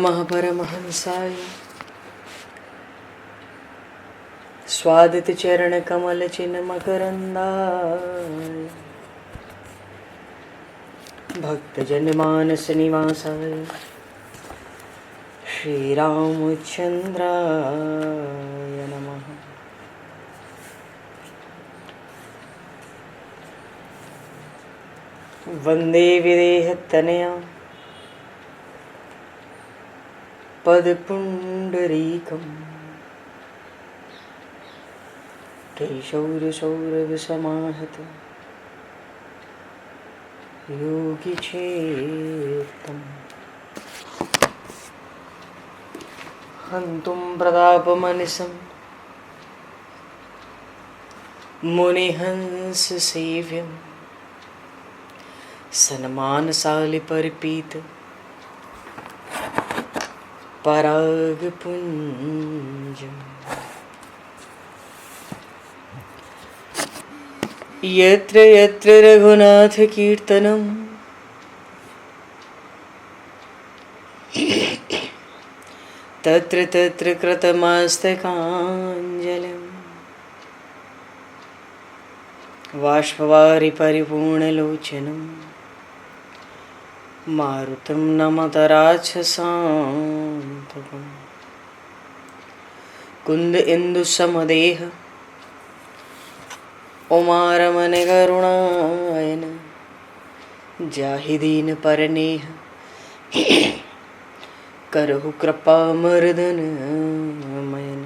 महापरमहंसाय स्वादित चरण कमल चिन्ह मकरंदाय भक्तजन मानस निवासाय श्री रामचंद्राय नमः। वंदे विदेहतनया पदपुंडरीकं केशौरसौरभसमाहत योगिचेतं हन्तुं प्रतापमनिशं मुनिहंससेव्यं सन्मानशालिपरिपीत परागपुञ्जम् यत्र यत्र रघुनाथकीर्तनं तत्र तत्र कृतमस्तकाञ्जलिं बाष्पवारि परिपूर्णलोचनं मारुतं नमत राक्षसान्तकं कुन्द इंदुसमदेह उमारमण करुणायन जाहि दीन परनेह करहु कृपा मर्दन मयन।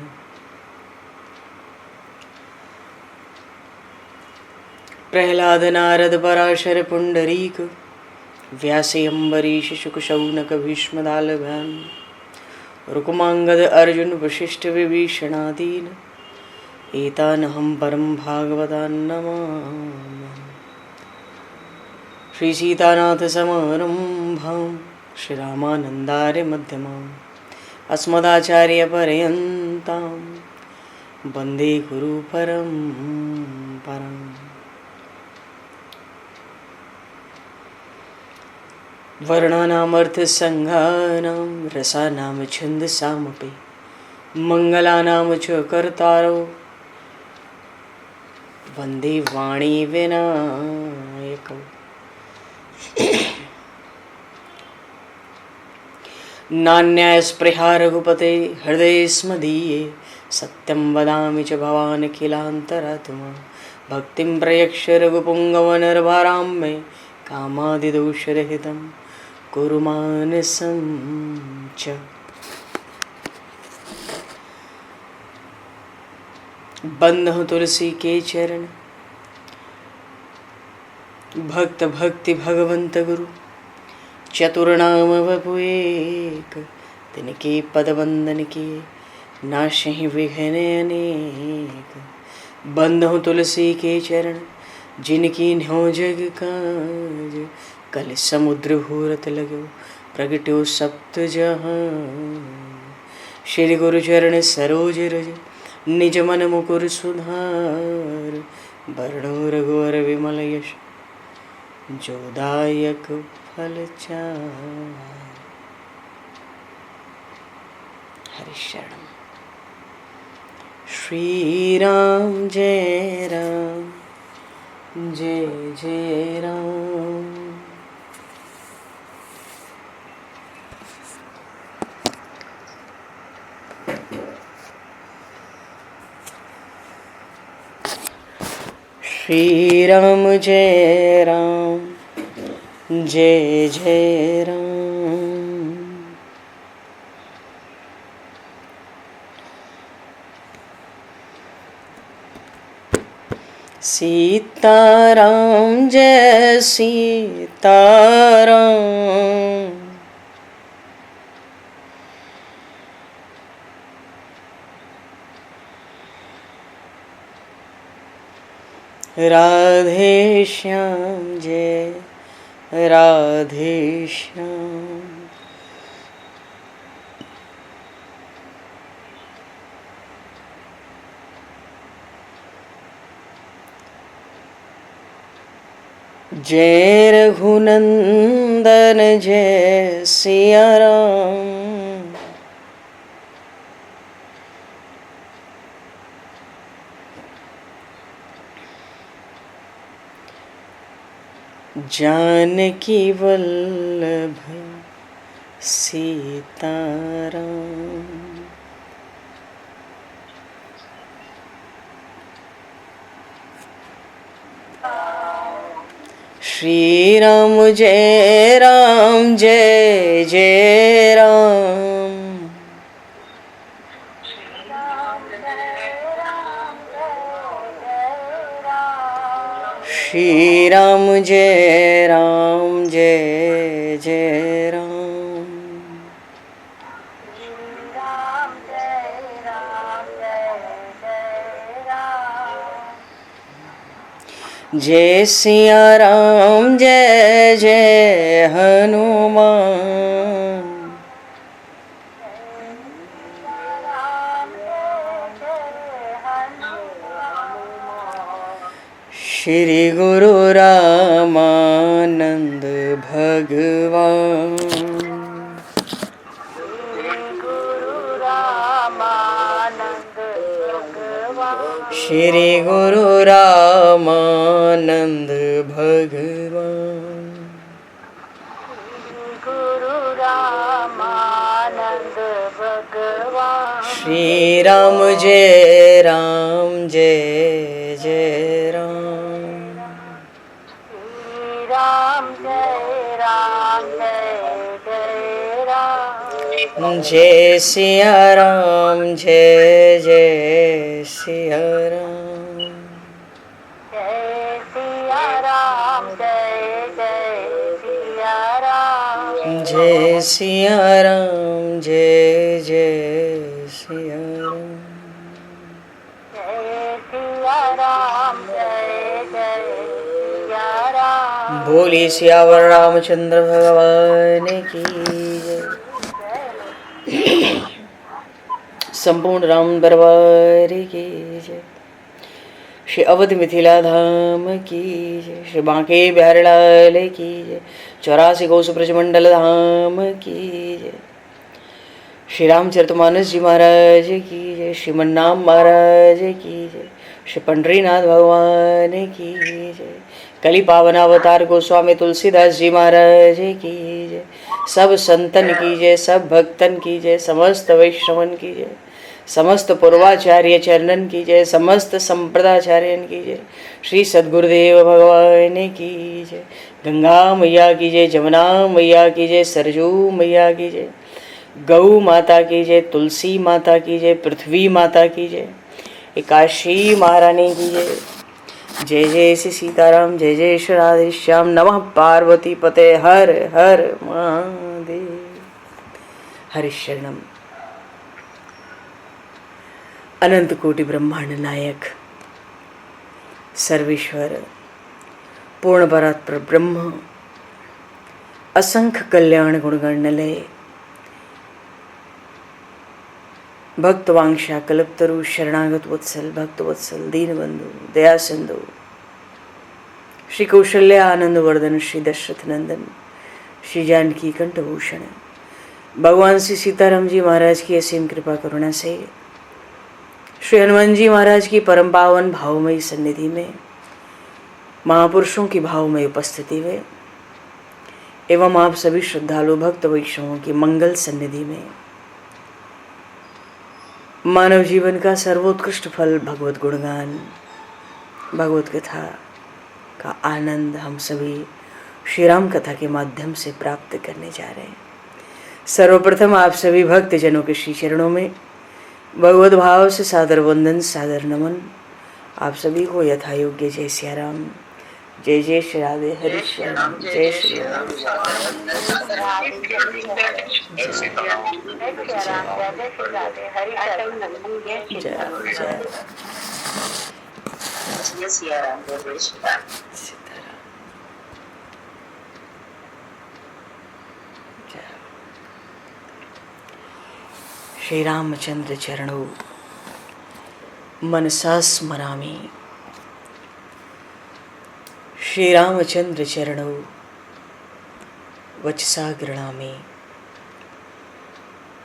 प्रहलाद नारद पराशर पुंडरीक व्यासे अम्बरीश शुक शौनक भीष्म दालभान रुक्मांगद अर्जुन वशिष्ठ विभीषणादीन एतानहं परम भागवतान् नमामि। श्री सीतानाथ समारंभां श्री रामानन्दार्य मध्यमाम् अस्मदाचार्य पर्यन्तां वन्दे गुरु परम्पराम्। वर्णानामर्थ संज्ञानां रसानां छन्दसामपि मंगलानां च कर्तारो वन्दे वाणी विनायकौ। नान्यास्पृहा रघुपते हृदये स्मदीये सत्यं वदामि च भवान् किलान्तरात्मा भक्तिं प्रयक्ष रघुपुङ्गवनर्वरां मे कामादिदोषरहितं कुरु मानसं च। बंधु तुलसी के चरण भक्त भक्ति भगवंत गुरु चतुर्नाम वपु एक तिनके पद वंदन के नाशहि विघ्न अनेक। बंधु तुलसी के चरण जिनकी न्यो जग काज कल समुद्र घोरत लगो प्रगट्यो सप्त जहां। श्री गुरु चरण सरोज रज निज मन मुकुर सुधार वर्णो रघुवर विमल यश जोदायक फल चार। हरि शरण। श्री राम जय राम जय जय राम। श्री राम जय राम जय जय राम। सीताराम जय सीताराम राधे श्याम जय राधे श्याम। जय रघुनंदन जय सिया राम। जानकी वल्लभ सीताराम। श्री राम जय राम जय जय राम। श्री राम जय राम जय जय राम। जय सिया राम जय जय हनुमान। श्री गुरु रामानंद भगवान। श्री गुरु रामानंद भगवान। श्री राम जय राम जय जय राम। जय सिया राम जय जय सिया राम। जय सिया राम जय जय सिया राम। बोली सियावर रामचंद्र भगवान की जय। संपूर्ण राम दरबार की जय। श्री अवध मिथिला धाम की जय। श्री बांके बिहारी लाल की जय। 84 कोस ब्रजमंडल धाम की जय। श्री रामचरितमानस जी महाराज की जय। श्रीमन्नाम महाराज की जय। श्री पंडरीनाथ भगवान की जय। कली पावन अवतार गोस्वामी तुलसीदास जी महाराज की जय। सब संतन की जय, सब भक्तन की जय, समस्त वैष्णवन की जय, समस्त पूर्वाचार्य चरणन की जय, समस्त संप्रदाचार्यन की जय। श्री सद्गुरुदेव भगवान की जय। गंगा मैया की जय, जमुना मैया की जय, सरजू मैया की जय, गौ माता की जय, तुलसी माता की जय, पृथ्वी माता की जय, एकाशी महारानी की जय। जय जय श्री सीताराम, जय जय श्री राधेश्याम। नमः पार्वती पते हर हर महादेव। हरिशरणम। अनंत कोटि ब्रह्मांड नायक सर्वेश्वर पूर्ण परात्पर ब्रह्म असंख्य कल्याण गुणगणलय भक्तवांशा कल्पतरु शरणागत वत्सल भक्तवत्सल दीनबंधु दया सिंधु श्री कौशल्य आनंद वर्धन श्री दशरथ नंदन श्री जानकी कंठभूषण भगवान श्री सीताराम जी महाराज की असीम कृपा करुणा से श्री हनुमान जी महाराज की परम पावन भावमयी सन्निधि में महापुरुषों की भावमयी उपस्थिति में एवं आप सभी श्रद्धालु भक्त वैष्णवों की मंगल सन्निधि में मानव जीवन का सर्वोत्कृष्ट फल भगवत गुणगान भगवत कथा का आनंद हम सभी श्री राम कथा के माध्यम से प्राप्त करने जा रहे हैं। सर्वप्रथम आप सभी भक्त जनों के श्री चरणों में भगवत भाव से सादर वंदन सादर नमन। आप सभी को यथा योग्य जय सिया राम, जय जय श्री राधे हरि श्याम, जय श्री राम। श्री रामचंद्र चरणों मनसा स्मरामि। श्री रामचंद्र चरणों वचसा गृणामि।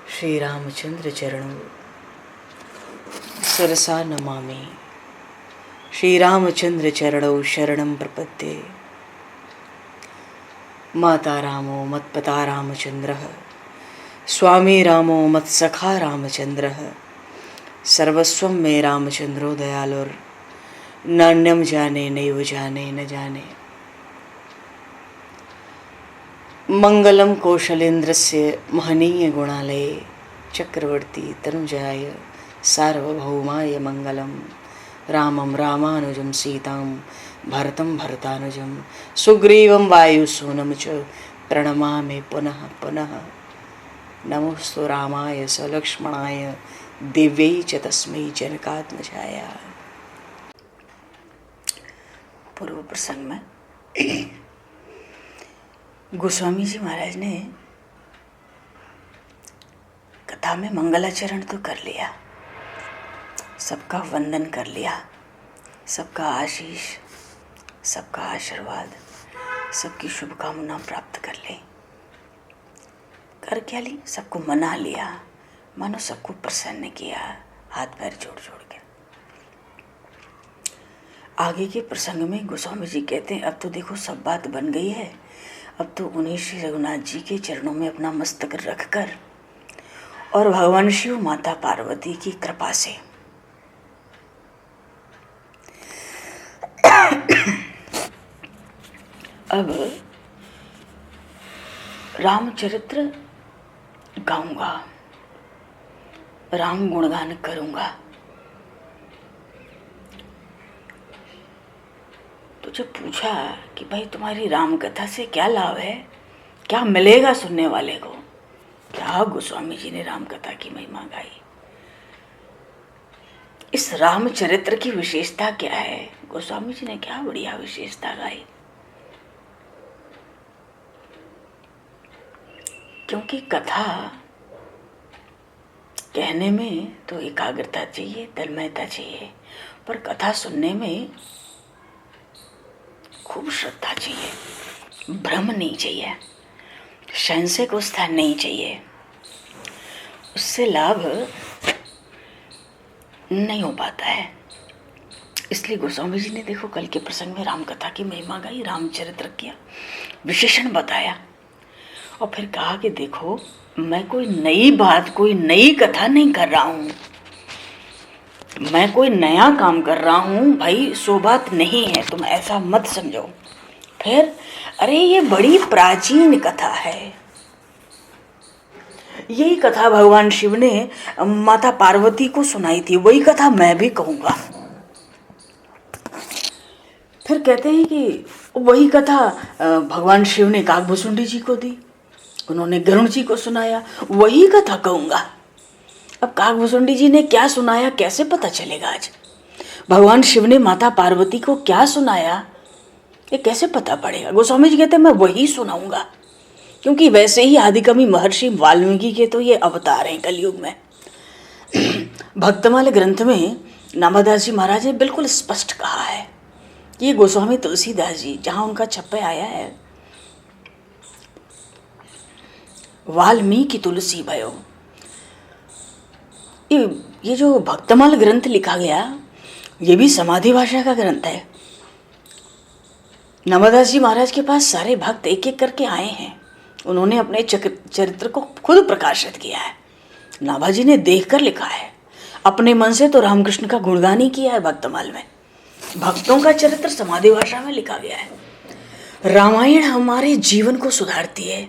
श्री रामचंद्र चरणों सरसा नमामि। श्री रामचंद्र चरणों शरणं प्रपद्ये। माता रामो मत्पता रामचंद्रः स्वामी रामो मत्सखा रामचंद्रः सर्वस्वं मे रामचंद्रो दयालुर नान्यम जाने नैव जाने न जाने। मंगलम कौशलेन्द्रस्य महनीय गुणालये चक्रवर्ती तनुजाय सार्वभौमाय मंगलम। रामं रामानुजं सीतां भरतं भरतानुजं सुग्रीवं वायुसूनं च प्रणमामि पुनः पुनः। नमोस्तु रामाय सलक्ष्मणाय दिव्यै च तस्मै जनकात्मजाय। पूर्व प्रसंग में गोस्वामी जी महाराज ने कथा में मंगलाचरण तो कर लिया, सबका वंदन कर लिया, सबका आशीष, सबका आशीर्वाद, सबकी शुभकामना प्राप्त कर ली। कर क्या ली? सबको मना लिया, मानो सबको प्रसन्न किया, हाथ पैर जोड़ जोड़ के। आगे के प्रसंग में गोस्वामी जी कहते हैं अब तो देखो सब बात बन गई है, अब तो उन्हीं श्री रघुनाथ जी के चरणों में अपना मस्तक रखकर और भगवान शिव माता पार्वती की कृपा से अब रामचरित्र गाऊंगा, राम गुणगान करूंगा। तो जब पूछा कि भाई तुम्हारी राम कथा से क्या लाभ है, क्या मिलेगा सुनने वाले को, क्या गोस्वामी जी ने राम कथा की महिमा गाई। इस रामचरित्र की विशेषता क्या है? गोस्वामी जी ने क्या बढ़िया विशेषता गाई। क्योंकि कथा कहने में तो एकाग्रता चाहिए, तन्मयता चाहिए, पर कथा सुनने में खूब श्रद्धा चाहिए, भ्रम नहीं चाहिए, संशय को स्थान नहीं चाहिए। उससे लाभ नहीं हो पाता है। इसलिए गोस्वामी जी ने देखो कल के प्रसंग में राम कथा की महिमा गाई, रामचरित्र किया, विशेषण बताया और फिर कहा कि देखो मैं कोई नई बात, कोई नई कथा नहीं कर रहा हूं, मैं कोई नया काम कर रहा हूं भाई, सो बात नहीं है, तुम ऐसा मत समझो। फिर अरे ये बड़ी प्राचीन कथा है, यही कथा भगवान शिव ने माता पार्वती को सुनाई थी, वही कथा मैं भी कहूंगा। फिर कहते हैं कि वही कथा भगवान शिव ने काकभुसुंडी जी को दी, उन्होंने गरुड़ जी को सुनाया, वही कथा कहूंगा। अब काकभुसुंडी जी ने क्या सुनाया कैसे पता चलेगा? आज भगवान शिव ने माता पार्वती को क्या सुनाया ये कैसे पता पड़ेगा? गोस्वामी जी कहते हैं मैं वही सुनाऊंगा, क्योंकि वैसे ही आदिकवि महर्षि वाल्मीकि के तो ये अवतार हैं कलयुग में। भक्तमाल ग्रंथ में नामदास जी महाराज ने बिल्कुल स्पष्ट कहा है, ये गोस्वामी तुलसीदास जी जहां उनका छप्पे आया है, वाल्मीकि तुलसी भयो। ये जो भक्तमाल ग्रंथ लिखा गया ये भी समाधि भाषा का ग्रंथ है। नामदास जी महाराज के पास सारे भक्त एक एक करके आए हैं, उन्होंने अपने चरित्र को खुद प्रकाशित किया है। नाभाजी ने देखकर लिखा है, अपने मन से तो रामकृष्ण का गुणगान ही किया है। भक्तमाल में भक्तों का चरित्र समाधि भाषा में लिखा गया है। रामायण हमारे जीवन को सुधारती है,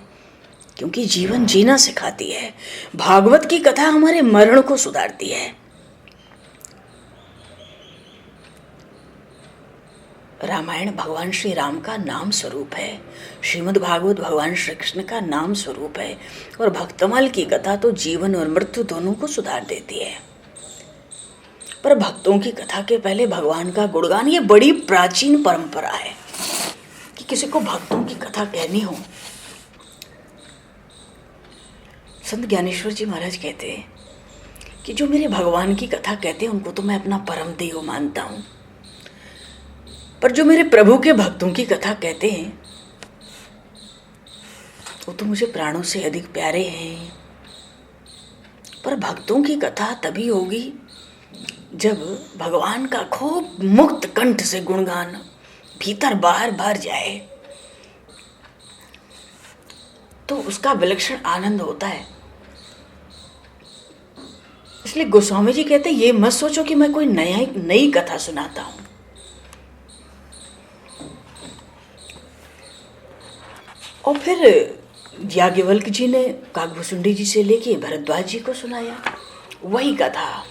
क्योंकि जीवन जीना सिखाती है। भागवत की कथा हमारे मरण को सुधारती है। रामायण भगवान श्री राम का नाम स्वरूप है, श्रीमद् भागवत भगवान श्री कृष्ण का नाम स्वरूप है, और भक्तमाल की कथा तो जीवन और मृत्यु दोनों को सुधार देती है। पर भक्तों की कथा के पहले भगवान का गुणगान, ये बड़ी प्राचीन परंपरा है कि किसी को भक्तों की कथा कहनी हो। संत ज्ञानेश्वर जी महाराज कहते हैं कि जो मेरे भगवान की कथा कहते हैं उनको तो मैं अपना परम देव मानता हूं, पर जो मेरे प्रभु के भक्तों की कथा कहते हैं वो तो मुझे प्राणों से अधिक प्यारे हैं। पर भक्तों की कथा तभी होगी जब भगवान का खूब मुक्त कंठ से गुणगान भीतर बाहर भर जाए। तो उसका विलक्षण आनंद होता है। इसलिए गोस्वामी जी कहते हैं ये मत सोचो कि मैं कोई नई कथा सुनाता हूं। और फिर याज्ञवल्क्य जी ने काकभूषुंडी जी से लेके भरद्वाज जी को सुनाया वही कथा।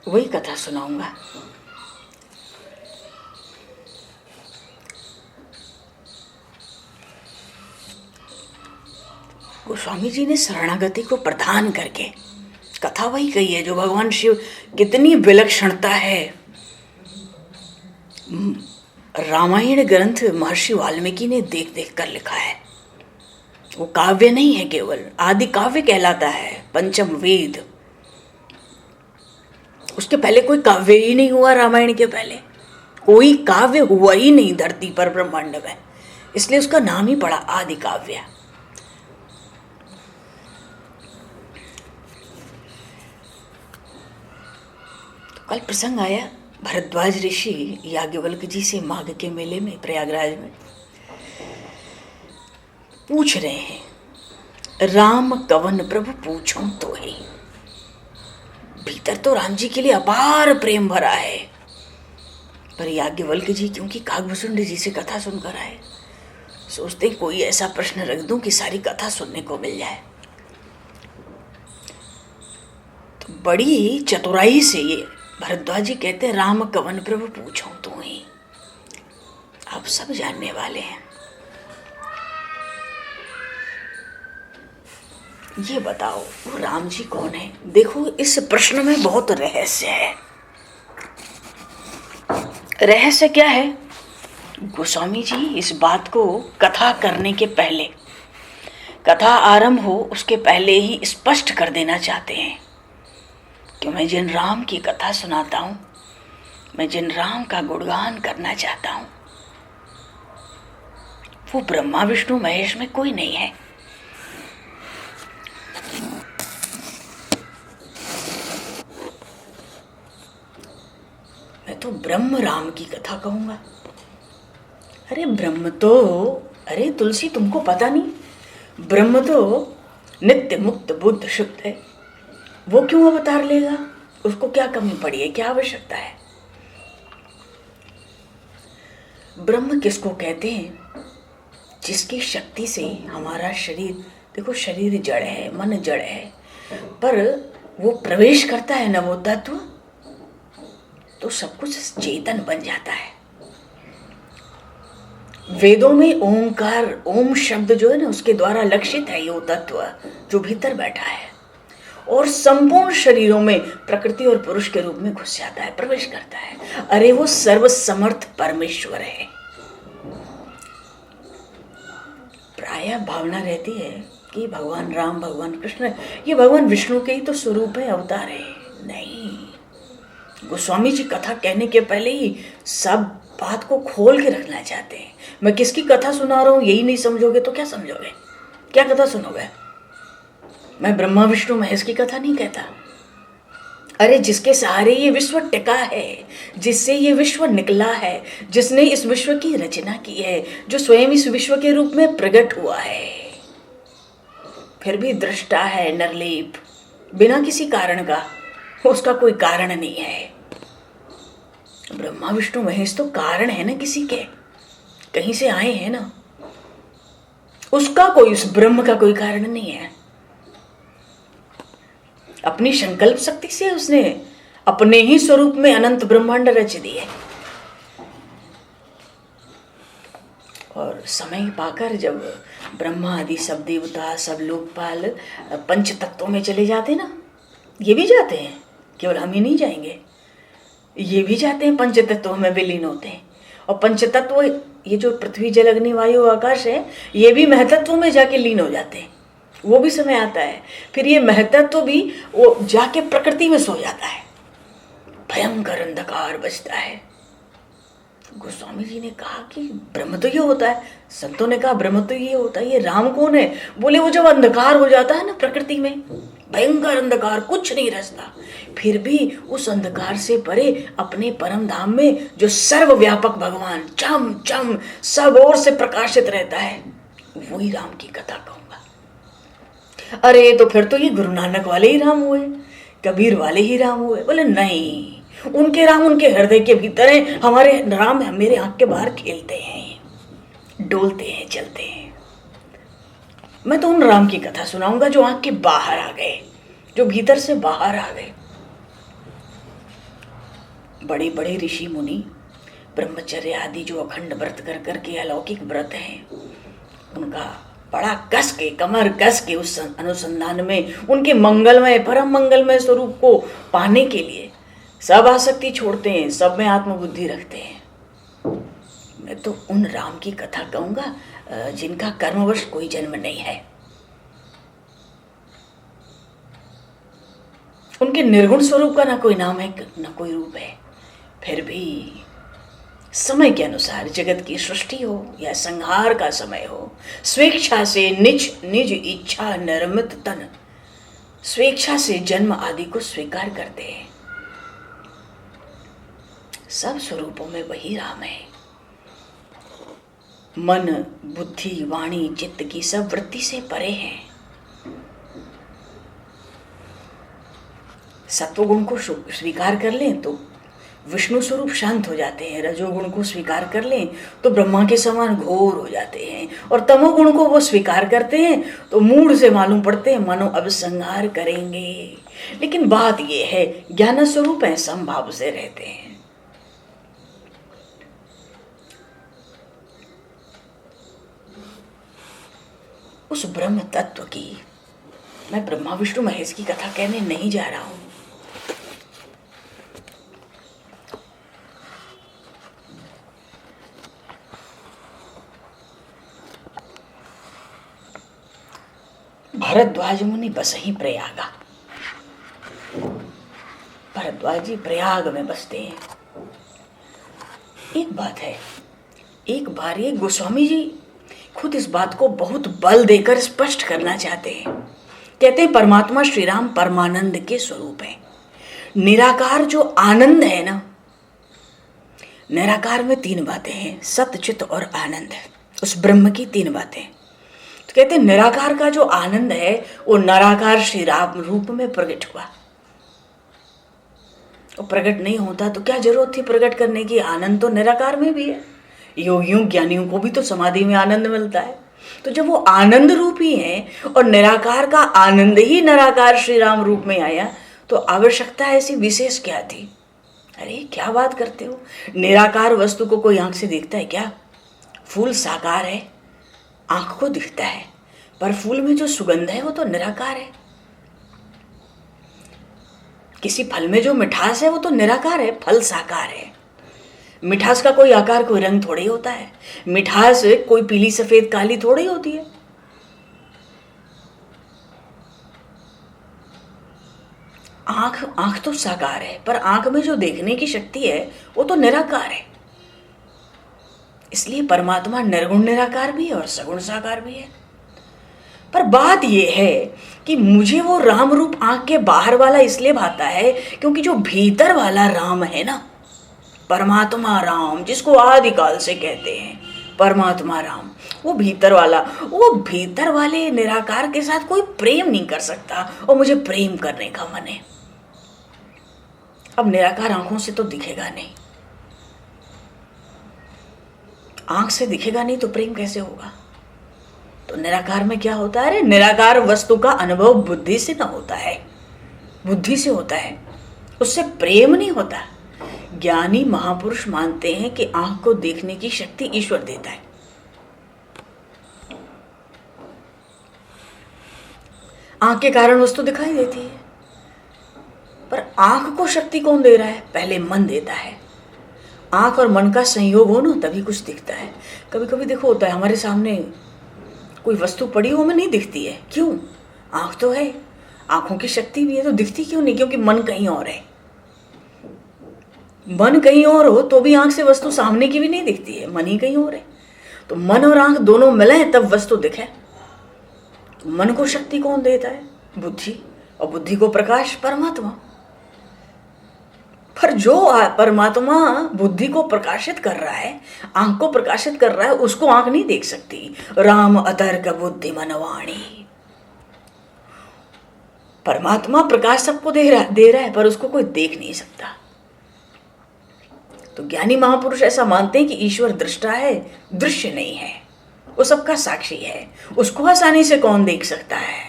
वही कथा सुनाऊंगा। गोस्वामी जी ने शरणागति को प्रदान करके कथा वही कही है जो भगवान शिव कितनी विलक्षणता है। रामायण ग्रंथ महर्षि वाल्मीकि ने देख देख कर लिखा है। वो काव्य नहीं है, केवल आदि काव्य कहलाता है, पंचम वेद। उसके पहले कोई काव्य ही नहीं हुआ। रामायण के पहले कोई काव्य हुआ ही नहीं धरती पर ब्रह्मांड में, इसलिए उसका नाम ही पड़ा आदि काव्य। कल प्रसंग आया भरद्वाज ऋषि याज्ञवल्क्य जी से माघ के मेले में प्रयागराज में पूछ रहे हैं, राम कवन प्रभु पूछो तो ही। भीतर तो राम जी के लिए अपार प्रेम भरा है, पर याज्ञवल्क्य जी क्योंकि काकभूषुंडी जी से कथा सुनकर आए, सोचते कोई ऐसा प्रश्न रख दूं कि सारी कथा सुनने को मिल जाए। तो बड़ी चतुराई से ये भरद्वाज जी कहते हैं, राम कवन प्रभु पूछो तो ही। आप सब जानने वाले हैं। ये बताओ वो राम जी कौन है? देखो इस प्रश्न में बहुत रहस्य है। रहस्य क्या है? गोस्वामी जी इस बात को कथा करने के पहले, कथा आरंभ हो उसके पहले ही स्पष्ट कर देना चाहते हैं कि मैं जिन राम की कथा सुनाता हूं, मैं जिन राम का गुणगान करना चाहता हूं, वो ब्रह्मा विष्णु महेश में कोई नहीं है। मैं तो ब्रह्म राम की कथा कहूंगा। अरे ब्रह्म तो, अरे तुलसी तुमको पता नहीं, ब्रह्म तो नित्य मुक्त बुद्ध शुद्ध है। वो क्यों अवतार लेगा? उसको क्या कमी पड़ी है, क्या आवश्यकता है? ब्रह्म किसको कहते हैं? जिसकी शक्ति से हमारा शरीर, देखो शरीर जड़ है, मन जड़ है, पर वो प्रवेश करता है ना वो तत्व, तो सब कुछ चेतन बन जाता है। वेदों में ओंकार, ओम शब्द जो है ना, उसके द्वारा लक्षित है ये तत्व जो भीतर बैठा है और संपूर्ण शरीरों में प्रकृति और पुरुष के रूप में घुस जाता है, प्रवेश करता है। अरे वो सर्वसमर्थ परमेश्वर है। प्रायः भावना रहती है कि भगवान राम, भगवान कृष्ण, ये भगवान विष्णु के ही तो स्वरूप है, अवतार है। नहीं, गोस्वामी जी कथा कहने के पहले ही सब बात को खोल के रखना चाहते हैं। मैं किसकी कथा सुना रहा हूं यही नहीं समझोगे तो क्या समझोगे? क्या कथा सुनोगे? मैं ब्रह्मा विष्णु महेश की कथा नहीं कहता। अरे जिसके सहारे ये विश्व टिका है, जिससे ये विश्व निकला है, जिसने इस विश्व की रचना की है, जो स्वयं इस विश्व के रूप में प्रकट हुआ है, फिर भी दृष्टा है निर्लेप, बिना किसी कारण का, उसका कोई कारण नहीं है। ब्रह्मा विष्णु महेश तो कारण है ना, किसी के कहीं से आए हैं ना, उसका कोई, उस ब्रह्म का कोई कारण नहीं है। अपनी संकल्प शक्ति से उसने अपने ही स्वरूप में अनंत ब्रह्मांड रच दिए और समय पाकर जब ब्रह्मा आदि सब देवता, सब लोकपाल पंच तत्वों में चले जाते ना, ये भी जाते हैं, केवल हम ही नहीं जाएंगे, ये भी जाते हैं, पंच तत्वों में विलीन होते हैं। और पंच तत्व, ये जो पृथ्वी जल अग्नि वायु आकाश है, ये भी महतत्व में जाके लीन हो जाते हैं। वो भी समय आता है, फिर ये महतत्व भी वो जाके प्रकृति में सो जाता है, भयंकर अंधकार बचता है। गोस्वामी जी ने कहा कि ब्रह्म तो ये होता है, संतों ने कहा ब्रह्म तो ये होता है, ये राम कौन है? बोले वो जब अंधकार हो जाता है ना प्रकृति में, भयंकर अंधकार, कुछ नहीं रचता, फिर भी उस अंधकार से परे अपने परम धाम में जो सर्वव्यापक भगवान चम चम सब ओर से प्रकाशित रहता है, वही राम की कथा कहूंगा। अरे तो फिर तो ये गुरु नानक वाले ही राम हुए, कबीर वाले ही राम हुए। बोले नहीं, उनके राम उनके हृदय के भीतर है, हमारे राम मेरे आंख के बाहर खेलते हैं, डोलते हैं, चलते हैं। मैं तो उन राम की कथा सुनाऊंगा जो आंख के बाहर आ गए, जो भीतर से बाहर आ गए। बड़े बड़े ऋषि मुनि ब्रह्मचर्य आदि जो अखंड व्रत कर करके अलौकिक व्रत हैं, उनका बड़ा कस के, कमर कस के उस अनुसंधान में उनके मंगलमय, परम मंगलमय स्वरूप को पाने के लिए सब आसक्ति छोड़ते हैं, सब में आत्मबुद्धि रखते हैं। मैं तो उन राम की कथा कहूंगा जिनका कर्मवश कोई जन्म नहीं है, उनके निर्गुण स्वरूप का ना कोई नाम है ना कोई रूप है, फिर भी समय के अनुसार जगत की सृष्टि हो या संहार का समय हो, स्वेच्छा से निज निज इच्छा निर्मित तन, स्वेच्छा से जन्म आदि को स्वीकार करते हैं। सब स्वरूपों में वही राम है। मन, बुद्धि, वाणी, चित्त की सब वृत्ति से परे हैं। सत्वगुण को स्वीकार कर लें तो विष्णु स्वरूप शांत हो जाते हैं, रजोगुण को स्वीकार कर लें तो ब्रह्मा के समान घोर हो जाते हैं, और तमोगुण को वो स्वीकार करते हैं तो मूढ़ से मालूम पड़ते हैं मानो अब संहार करेंगे। लेकिन बात ये है, ज्ञान स्वरूप है, समभाव से रहते हैं। उस ब्रह्म तत्व की मैं ब्रह्मा विष्णु महेश की कथा कहने नहीं जा रहा हूं। भरद्वाज मुनि बसही प्रयागा, भरद्वाज जी प्रयाग में बसते हैं। एक बात है, एक बार ये गोस्वामी जी खुद इस बात को बहुत बल देकर स्पष्ट करना चाहते हैं। कहते हैं परमात्मा श्री राम परमानंद के स्वरूप है। निराकार जो आनंद है ना, निराकार में तीन बातें हैं, सत्य, चित्त और आनंद। उस ब्रह्म की तीन बातें। तो कहते हैं निराकार का जो आनंद है वो निराकार श्री राम रूप में प्रकट हुआ। वो प्रकट नहीं होता तो क्या जरूरत थी प्रकट करने की? आनंद तो निराकार में भी है। योगियों ज्ञानियों को भी तो समाधि में आनंद मिलता है। तो जब वो आनंद रूप ही है और निराकार का आनंद ही निराकार श्री राम रूप में आया तो आवश्यकता ऐसी विशेष क्या थी? अरे क्या बात करते हो, निराकार वस्तु को कोई आंख से देखता है क्या? फूल साकार है, आंख को दिखता है, पर फूल में जो सुगंध है वो तो निराकार है। किसी फल में जो मिठास है वो तो निराकार है, फल साकार है। मिठास का कोई आकार कोई रंग थोड़ी होता है, मिठास कोई पीली सफेद काली थोड़ी होती है। आंख तो साकार है, पर आंख में जो देखने की शक्ति है वो तो निराकार है। इसलिए परमात्मा निर्गुण निराकार भी है और सगुण साकार भी है। पर बात यह है कि मुझे वो राम रूप आंख के बाहर वाला इसलिए भाता है क्योंकि जो भीतर वाला राम है ना, परमात्मा राम जिसको आदिकाल से कहते हैं परमात्मा राम, वो भीतर वाले निराकार के साथ कोई प्रेम नहीं कर सकता और मुझे प्रेम करने का मन है। अब निराकार आंखों से तो दिखेगा नहीं, आंख से दिखेगा नहीं तो प्रेम कैसे होगा? तो निराकार में क्या होता है? अरे निराकार वस्तु का अनुभव बुद्धि से ना होता है, बुद्धि से होता है, उससे प्रेम नहीं होता। ज्ञानी महापुरुष मानते हैं कि आंख को देखने की शक्ति ईश्वर देता है। आंख के कारण वस्तु दिखाई देती है, पर आंख को शक्ति कौन दे रहा है? पहले मन देता है। आंख और मन का संयोग हो ना तभी कुछ दिखता है। कभी कभी देखो होता है हमारे सामने कोई वस्तु पड़ी हो, हमें नहीं दिखती है। क्यों? आंख तो है, आंखों की शक्ति भी है, तो दिखती क्यों नहीं? क्योंकि मन कहीं और है। मन कहीं और हो तो भी आंख से वस्तु सामने की भी नहीं दिखती है, मन ही कहीं और है। तो मन और आंख दोनों मिले तब वस्तु दिखे। तो मन को शक्ति कौन देता है? बुद्धि। और बुद्धि को प्रकाश परमात्मा। पर जो परमात्मा बुद्धि को प्रकाशित कर रहा है, आंख को प्रकाशित कर रहा है, उसको आंख नहीं देख सकती। राम अतर्क बुद्धि मनवाणी। परमात्मा प्रकाश सबको दे रहा है, पर उसको कोई देख नहीं सकता। तो ज्ञानी महापुरुष ऐसा मानते हैं कि ईश्वर दृष्टा है, दृश्य नहीं है, वो सबका साक्षी है, उसको आसानी से कौन देख सकता है।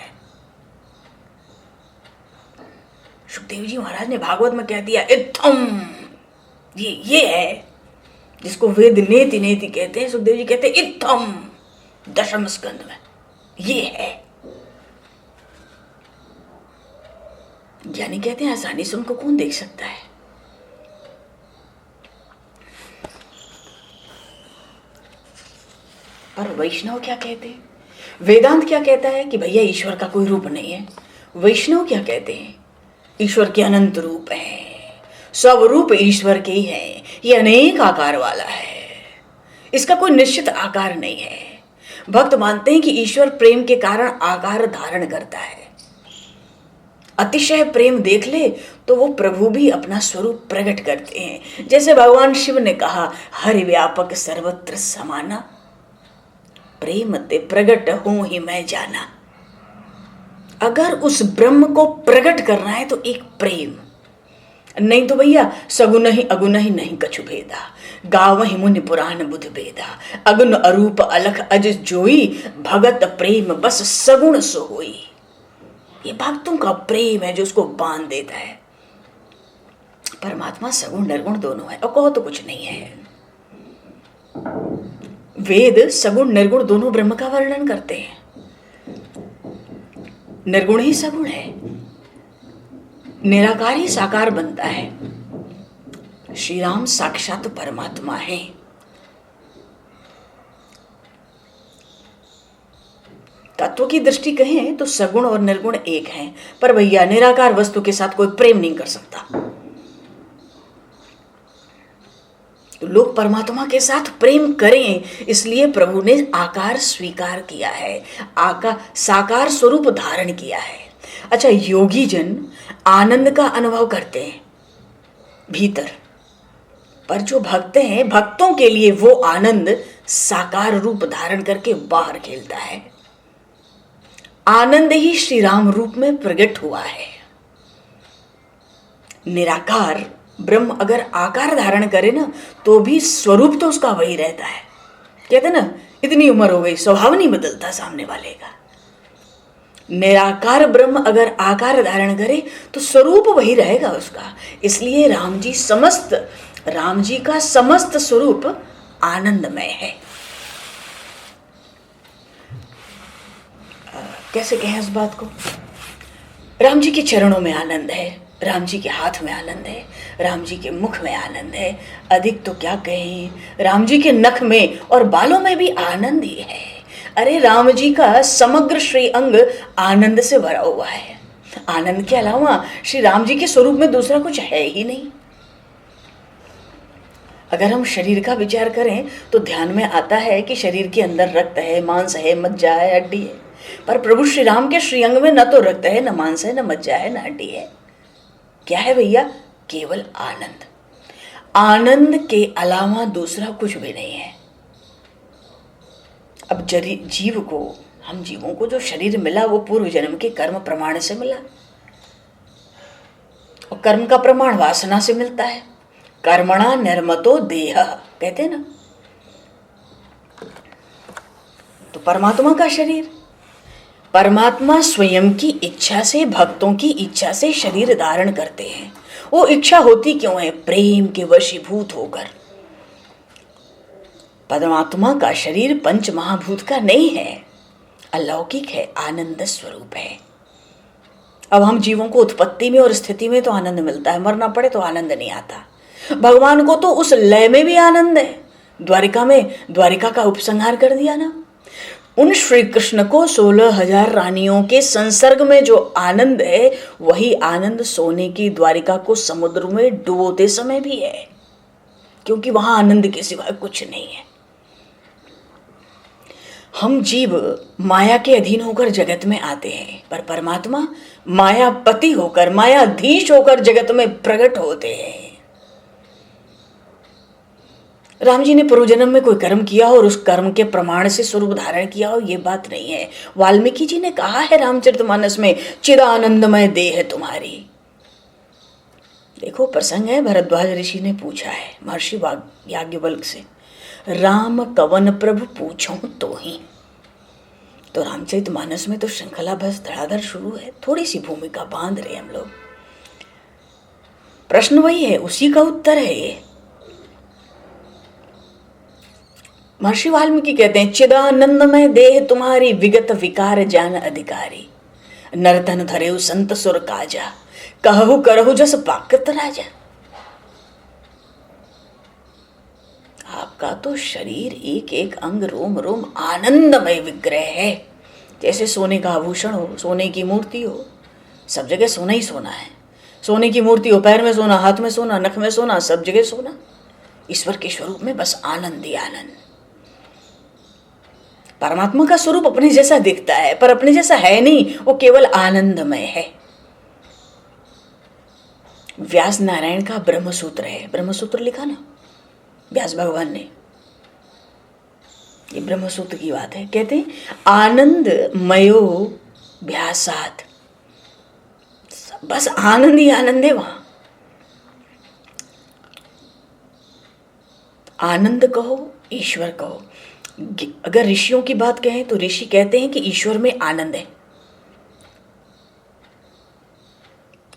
सुखदेव जी महाराज ने भागवत में कह दिया इत्थम, ये है जिसको वेद नेति नेति कहते हैं। सुखदेव जी कहते हैं इत्थम, दशम स्कंद में ये है। ज्ञानी कहते हैं आसानी से उनको कौन देख सकता है। और वैष्णव क्या कहते हैं? वेदांत क्या कहता है कि भैया ईश्वर का कोई रूप नहीं है। वैष्णव क्या कहते हैं? ईश्वर के अनंत रूप है, सब रूप ईश्वर के ही है, ये अनेक आकार वाला है, इसका कोई निश्चित आकार नहीं है। भक्त मानते हैं कि ईश्वर प्रेम के कारण आकार धारण करता है। अतिशय प्रेम देख ले तो वो प्रभु भी अपना स्वरूप प्रकट करते हैं। जैसे भगवान शिव ने कहा हरि व्यापक सर्वत्र समाना, प्रेम ते प्रकट हूं ही मैं जाना। अगर उस ब्रह्म को प्रकट करना है तो एक प्रेम, नहीं तो भैया सगुन ही अगुन ही नहीं कछु भेदा, गावहि मुनि पुराण बुध भेदा, अगुन अरूप अलख अज जोई, भगत प्रेम बस सगुण सो होई। ये भक्तों का प्रेम है जो उसको बांध देता है। परमात्मा सगुण निर्गुण दोनों है, और कहो तो कुछ नहीं है। वेद सगुण निर्गुण दोनों ब्रह्म का वर्णन करते हैं। निर्गुण ही सगुण है, निराकार ही साकार बनता है। श्री राम साक्षात परमात्मा है। तत्व की दृष्टि कहें तो सगुण और निर्गुण एक हैं, पर भैया निराकार वस्तु के साथ कोई प्रेम नहीं कर सकता। तो लोग परमात्मा के साथ प्रेम करें, इसलिए प्रभु ने आकार स्वीकार किया है, साकार स्वरूप धारण किया है। अच्छा, योगी जन आनंद का अनुभव करते हैं भीतर, पर जो भक्त हैं, भक्तों के लिए वो आनंद साकार रूप धारण करके बाहर खेलता है। आनंद ही श्री राम रूप में प्रकट हुआ है। निराकार ब्रह्म अगर आकार धारण करे ना तो भी स्वरूप तो उसका वही रहता है। कहते ना इतनी उम्र हो गई, स्वभाव नहीं बदलता सामने वाले का। निराकार ब्रह्म अगर आकार धारण करे तो स्वरूप वही रहेगा उसका। इसलिए राम जी का समस्त स्वरूप आनंदमय है। कैसे कहें इस बात को? राम जी के चरणों में आनंद है, राम जी के हाथ में आनंद है, राम जी के मुख में आनंद है, अधिक तो क्या कहें, राम जी के नख में और बालों में भी आनंद ही है। अरे राम जी का समग्र श्री अंग आनंद से भरा हुआ है। आनंद के अलावा श्री राम जी के स्वरूप में दूसरा कुछ है ही नहीं। अगर हम शरीर का विचार करें तो ध्यान में आता है कि शरीर के अंदर रक्त है, मांस है, मज्जा है, हड्डी है, पर प्रभु श्री राम के श्रीअंग में न तो रक्त है, न मांस है, न मज्जा है, न हड्डी है। क्या है भैया? केवल आनंद। आनंद के अलावा दूसरा कुछ भी नहीं है। अब हम जीवों को जो शरीर मिला वो पूर्व जन्म के कर्म प्रमाण से मिला, और कर्म का प्रमाण वासना से मिलता है। कर्मणा निर्मतो देह कहते हैं ना। तो परमात्मा का शरीर, परमात्मा स्वयं की इच्छा से, भक्तों की इच्छा से शरीर धारण करते हैं। वो इच्छा होती क्यों है? प्रेम के वशीभूत होकर। परमात्मा का शरीर पंच महाभूत का नहीं है, अलौकिक है, आनंद स्वरूप है। अब हम जीवों को उत्पत्ति में और स्थिति में तो आनंद मिलता है, मरना पड़े तो आनंद नहीं आता। भगवान को तो उस लय में भी आनंद है। द्वारिका का उपसंहार कर दिया ना। उन श्री कृष्ण को 16,000 रानियों के संसर्ग में जो आनंद है, वही आनंद सोने की द्वारिका को समुद्र में डुबोते समय भी है, क्योंकि वहां आनंद के सिवाय कुछ नहीं है। हम जीव माया के अधीन होकर जगत में आते हैं, पर परमात्मा मायापति होकर, मायाधीश होकर जगत में प्रकट होते हैं। राम जी ने पूर्व जन्म में कोई कर्म किया हो और उस कर्म के प्रमाण से स्वरूप धारण किया हो, ये बात नहीं है। वाल्मीकि जी ने कहा है रामचरितमानस में, चिदानंदमय देह तुम्हारी। देखो प्रसंग है, भरद्वाज ऋषि ने पूछा है महर्षि याज्ञवल्क्य से, राम कवन प्रभु पूछो तो ही। तो रामचरितमानस में तो श्रृंखला बस धड़ाधड़ शुरू है, थोड़ी सी भूमिका बांध रहे हम लोग। प्रश्न वही है, उसी का उत्तर है ये। महर्षि वाल्मीकि कहते हैं, चिदानंदमय देह तुम्हारी, विगत विकार जान अधिकारी। नरतन धरेउ संत सुर काजा, कहु करहु जस पाकत राजा। आपका तो शरीर एक एक अंग रोम रोम आनंदमय विग्रह है, जैसे सोने का आभूषण हो, सोने की मूर्ति हो। सब जगह सोना ही सोना है। सोने की मूर्ति हो, पैर में सोना, हाथ में सोना, नख में सोना, सब जगह सोना। ईश्वर के स्वरूप में बस आनंद ही आनंद। परमात्मा का स्वरूप अपने जैसा दिखता है, पर अपने जैसा है नहीं, वो केवल आनंदमय है। व्यास नारायण का ब्रह्मसूत्र है, ब्रह्मसूत्र लिखा ना व्यास भगवान ने, ये ब्रह्मसूत्र की बात है। कहते हैं, आनंद मयो व्यासात, बस आनंद ही आनंद है वहां। आनंद कहो, ईश्वर कहो। अगर ऋषियों की बात कहें तो ऋषि कहते हैं कि ईश्वर में आनंद है।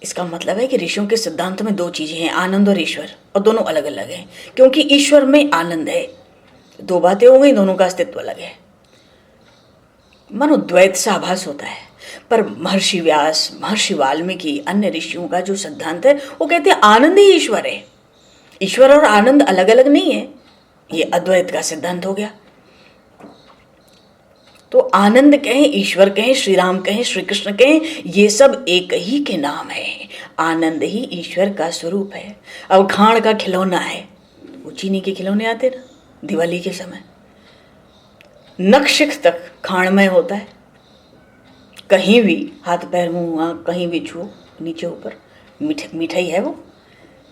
इसका मतलब है कि ऋषियों के सिद्धांत में दो चीजें हैं, आनंद और ईश्वर, और दोनों अलग अलग हैं, क्योंकि ईश्वर में आनंद है। दो बातें हो गई, दोनों का अस्तित्व अलग है, मनोद्वैत सा आभास होता है। पर महर्षि व्यास, महर्षि वाल्मीकि, अन्य ऋषियों का जो सिद्धांत है वो कहते हैं आनंद ही ईश्वर है। ईश्वर और आनंद अलग अलग नहीं है, ये अद्वैत का सिद्धांत हो गया। तो आनंद कहें, ईश्वर कहें, श्री राम कहें, श्री कृष्ण कहें, ये सब एक ही के नाम है। आनंद ही ईश्वर का स्वरूप है। अब खाण का खिलौना है, वो चीनी के खिलौने आते ना दिवाली के समय, नखशिख तक खाणमय होता है। कहीं भी हाथ पैर मुंह आँख कहीं भी छुओ, नीचे ऊपर मिठाई है वो।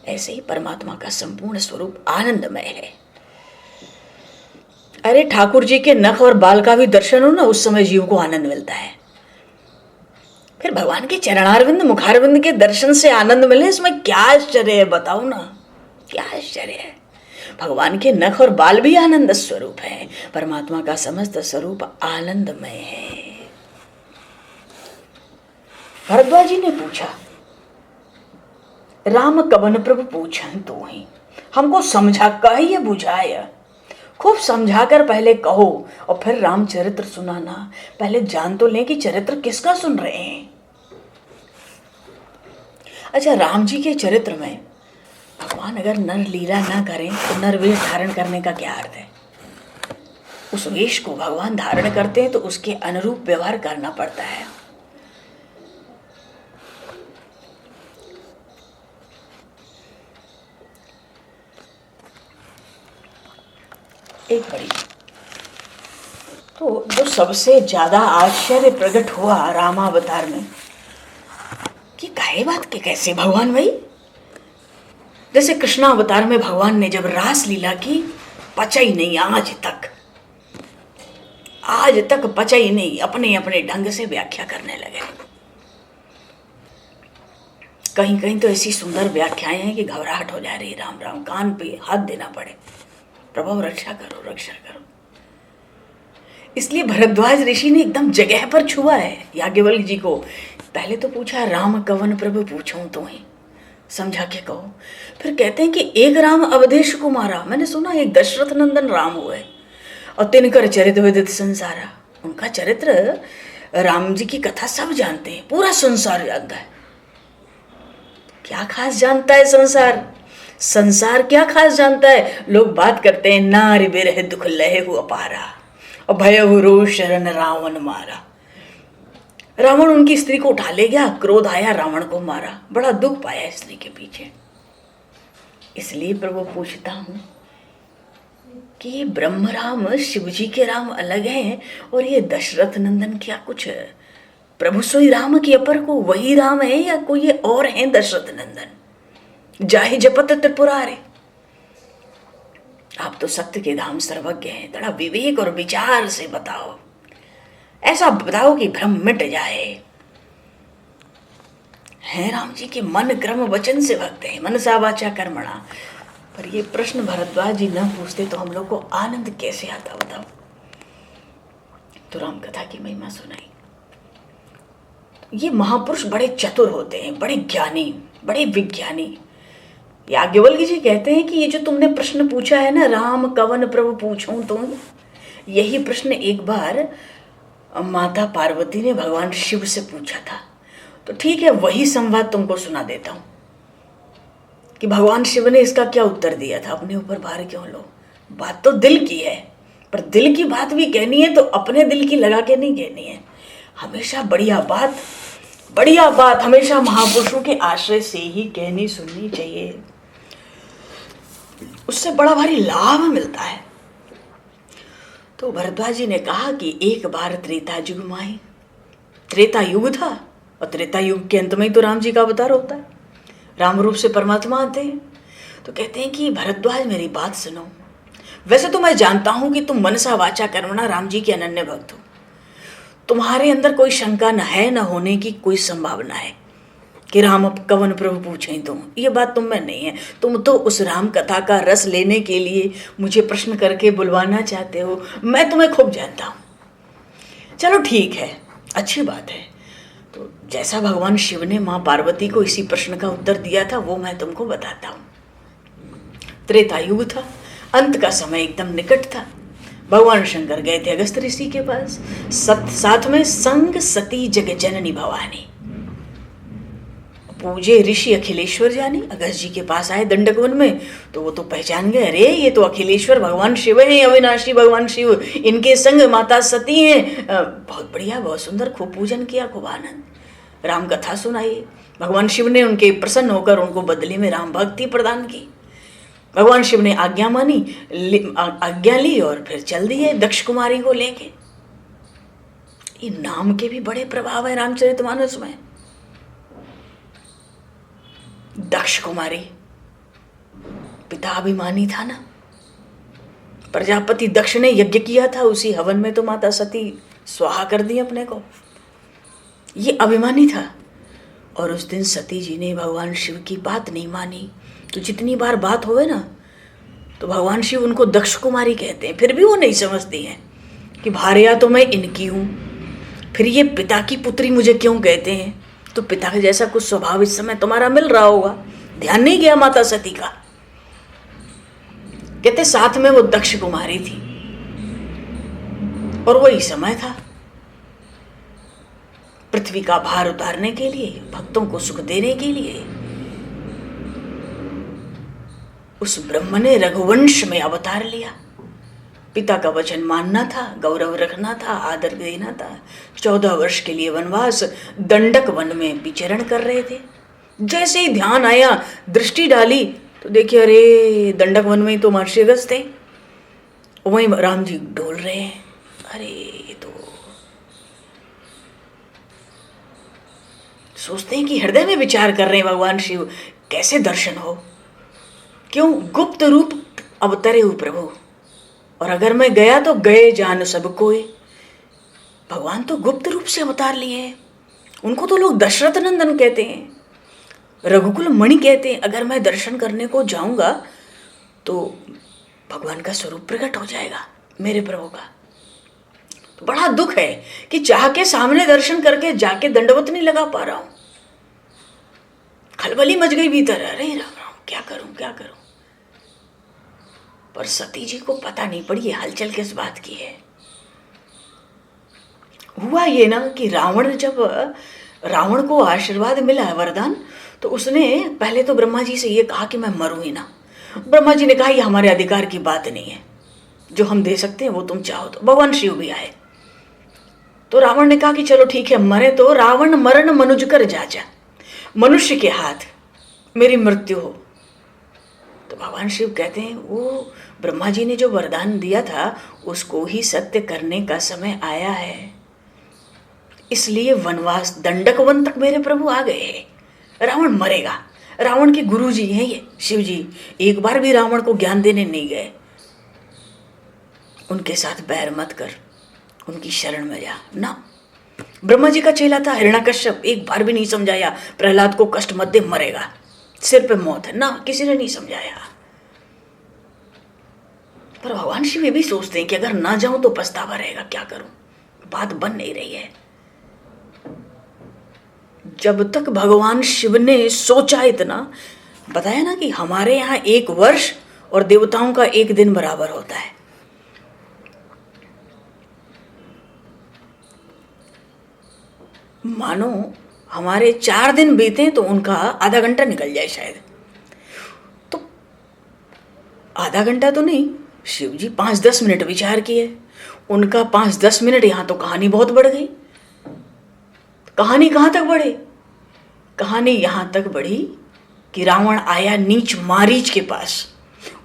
ऐसे ही परमात्मा का संपूर्ण स्वरूप आनंदमय है। अरे ठाकुर जी के नख और बाल का भी दर्शन हो ना, उस समय जीव को आनंद मिलता है। फिर भगवान के चरणारविंद मुखारविंद के दर्शन से आनंद मिले, इसमें क्या आश्चर्य है, बताओ ना, क्या आश्चर्य है। भगवान के नख और बाल भी आनंद स्वरूप है। परमात्मा का समस्त स्वरूप आनंदमय है। भरद्वाज जी ने पूछा, राम कवन प्रभु पूछन तो ही, हमको समझा कहिए बुझाया। खूब समझाकर पहले कहो और फिर रामचरित्र सुनाना। पहले जान तो लें कि चरित्र किसका सुन रहे हैं। अच्छा, राम जी के चरित्र में भगवान अगर नर लीला ना करें तो नर वेश धारण करने का क्या अर्थ है। उस वेश को भगवान धारण करते हैं तो उसके अनुरूप व्यवहार करना पड़ता है। एक बड़ी तो जो सबसे ज्यादा आश्चर्य प्रकट हुआ रामावतार में कि काहे बात के कैसे भगवान भाई, जैसे कृष्णावतार में भगवान ने जब रास लीला की, पचा ही नहीं आज तक पचा ही नहीं, अपने अपने ढंग से व्याख्या करने लगे। कहीं कहीं तो ऐसी सुंदर व्याख्याएं हैं कि घबराहट हो जा रही, राम राम, कान पे हाथ देना पड़े, प्रभु रक्षा करो रक्षा करो। इसलिए भरद्वाज ऋषि ने एकदम जगह पर छुआ है याज्ञवल्क्य जी को। पहले तो पूछा, राम कवन प्रभु पूछूं तो ही, समझा के कहो। फिर कहते हैं कि एक राम अवधेश को मारा। मैंने सुना एक दशरथ नंदन राम हुए और तिनकर चरित्र विदित संसारा। उनका चरित्र, राम जी की कथा सब जानते हैं, पूरा संसार जानता है। क्या खास जानता है संसार? संसार क्या खास जानता है? लोग बात करते हैं, नारी बिरह दुख लहु अपारा और भयहु रोष शरण रावण मारा। रावण उनकी स्त्री को उठा ले गया, क्रोध आया, रावण को मारा, बड़ा दुख पाया स्त्री के पीछे। इसलिए प्रभु पूछता हूं कि ये ब्रह्म राम शिव जी के राम अलग हैं और ये दशरथ नंदन क्या कुछ प्रभु सोई राम की अपर को वही राम है या कोई ये और हैं दशरथ नंदन जाहि जपत त्रिपुरारे। आप तो सत्य के धाम सर्वज्ञ हैं, थोड़ा विवेक और विचार से बताओ, ऐसा बताओ कि भ्रम मिट जाए। हैं राम जी के मन क्रम वचन से भक्त हैं, मनसा वाचा कर्मणा। पर ये प्रश्न भरद्वाज जी न पूछते तो हम लोग को आनंद कैसे आता बताओ। तो राम कथा की महिमा सुनाई। ये महापुरुष बड़े चतुर होते हैं, बड़े ज्ञानी, बड़े विज्ञानी। याज्ञवल्क्य जी कहते हैं कि ये जो तुमने प्रश्न पूछा है ना, राम कवन प्रभु पूछूं तुम, यही प्रश्न एक बार माता पार्वती ने भगवान शिव से पूछा था। तो ठीक है, वही संवाद तुमको सुना देता हूं कि भगवान शिव ने इसका क्या उत्तर दिया था। अपने ऊपर भार क्यों लो, बात तो दिल की है, पर दिल की बात भी कहनी है तो अपने दिल की लगा के नहीं कहनी है। हमेशा बढ़िया बात हमेशा महापुरुषों के आश्रय से ही कहनी सुननी चाहिए, उससे बड़ा भारी लाभ मिलता है। तो भरद्वाज जी ने कहा कि एक बार त्रेता युग में आई। त्रेता युग था और त्रेता युग के अंत में ही तो राम जी का अवतार होता है, राम रूप से परमात्मा आते हैं। तो कहते हैं कि भरद्वाज मेरी बात सुनो, वैसे तो मैं जानता हूं कि तुम मनसा वाचा कर्मणा राम जी के अनन्य भक्त हो, तुम्हारे अंदर कोई शंका न है, न होने की कोई संभावना है कि राम अब कवन प्रभु पूछें तुम, ये बात तुम में नहीं है। तुम तो उस राम कथा का रस लेने के लिए मुझे प्रश्न करके बुलवाना चाहते हो, मैं तुम्हें खूब जानता हूं। चलो ठीक है, अच्छी बात है। तो जैसा भगवान शिव ने माँ पार्वती को इसी प्रश्न का उत्तर दिया था वो मैं तुमको बताता हूं। त्रेता युग था, अंत का समय एकदम निकट था। भगवान शंकर गए थे अगस्त्य ऋषि के पास, साथ में संग सती जग जननी भवानी। पूजे ऋषि अखिलेश्वर जानी अगस्त जी के पास आए दंडक वन में, तो वो तो पहचान गए, अरे ये तो अखिलेश्वर भगवान शिव हैं, अविनाशी भगवान शिव, इनके संग माता सती हैं। बहुत बढ़िया, बहुत सुंदर, खूब पूजन किया, खूब आनंद, राम कथा सुनाई। भगवान शिव ने उनके प्रसन्न होकर उनको बदले में राम भक्ति प्रदान की। भगवान शिव ने आज्ञा आज्ञा ली और फिर चल दिए दक्ष कुमारी को लेके। ये नाम के भी बड़े प्रभाव है रामचरितमानस में। दक्ष कुमारी, पिता अभिमानी था ना, प्रजापति दक्ष ने यज्ञ किया था, उसी हवन में तो माता सती स्वाहा कर दी अपने को। ये अभिमानी था और उस दिन सती जी ने भगवान शिव की बात नहीं मानी। तो जितनी बार बात होवे ना तो भगवान शिव उनको दक्ष कुमारी कहते हैं, फिर भी वो नहीं समझती हैं कि भार्या तो मैं इनकी हूं, फिर ये पिता की पुत्री मुझे क्यों कहते हैं। तो पिता के जैसा कुछ स्वभाव इस समय तुम्हारा मिल रहा होगा, ध्यान नहीं गया माता सती का। कहते साथ में वो दक्ष कुमारी थी और वही समय था पृथ्वी का भार उतारने के लिए, भक्तों को सुख देने के लिए। उस ब्रह्म ने रघुवंश में अवतार लिया। पिता का वचन मानना था, गौरव रखना था, आदर देना था। 14 वर्ष के लिए वनवास दंडक वन में विचरण कर रहे थे। जैसे ही ध्यान आया, दृष्टि डाली तो देखिए, अरे दंडक वन में ही तो महर्षि अगस्त्य थे, वहीं राम जी डोल रहे हैं। अरे ये तो सोचते हैं कि हृदय में विचार कर रहे हैं भगवान शिव, कैसे दर्शन हो, क्यों गुप्त रूप अवतरे हो प्रभु, और अगर मैं गया तो गए जान सब कोई। भगवान तो गुप्त रूप से अवतार लिए हैं, उनको तो लोग दशरथ नंदन कहते हैं, रघुकुल मणि कहते हैं। अगर मैं दर्शन करने को जाऊंगा तो भगवान का स्वरूप प्रकट हो जाएगा मेरे प्रभु का। तो बड़ा दुख है कि चाह के सामने दर्शन करके जाके दंडवत नहीं लगा पा रहा हूं। खलबली मच गई भीतर, अरे राम राम, क्या करूं। पर सती जी को पता नहीं पड़ी ये हलचल किस बात की है। हुआ ये ना कि जब रावण को आशीर्वाद मिला है, वरदान, तो उसने पहले तो ब्रह्मा जी से ये कहा कि मैं मरूं ही ना। ब्रह्मा जी ने कहा ये हमारे अधिकार की बात नहीं है, जो हम दे सकते हैं वो तुम चाहो तो। भगवान शिव भी आए तो रावण ने कहा कि चलो ठीक है, मरे तो रावण मरण मनुज कर जाचा, मनुष्य के हाथ मेरी मृत्यु हो। तो भगवान शिव कहते हैं वो ब्रह्मा जी ने जो वरदान दिया था उसको ही सत्य करने का समय आया है। इसलिए वनवास दंडक वन तक मेरे प्रभु आ गए। रावण मरेगा। रावण के गुरु जी हैं ये शिव जी, एक बार भी रावण को ज्ञान देने नहीं गए। उनके साथ बैर मत कर, उनकी शरण में जा ना। ब्रह्मा जी का चेला था हिरण्यकश्यप, एक बार भी नहीं समझाया प्रहलाद को कष्ट मत दे, मरेगा, सिर पे मौत है ना, किसी ने नहीं समझाया। पर भगवान शिव ये भी सोचते हैं कि अगर ना जाऊं तो पछतावा रहेगा, क्या करूं, बात बन नहीं रही है। जब तक भगवान शिव ने सोचा इतना, बताया ना कि हमारे यहाँ 1 वर्ष और देवताओं का 1 दिन बराबर होता है। मानो हमारे 4 दिन बीते तो उनका आधा घंटा निकल जाए शायद। तो आधा घंटा तो नहीं, शिव जी 5-10 मिनट विचार किए, उनका 5-10 मिनट, यहां तो कहानी बहुत बढ़ गई। कहानी कहां तक बढ़ी? कहानी यहां तक बढ़ी कि रावण आया नीच मारीच के पास,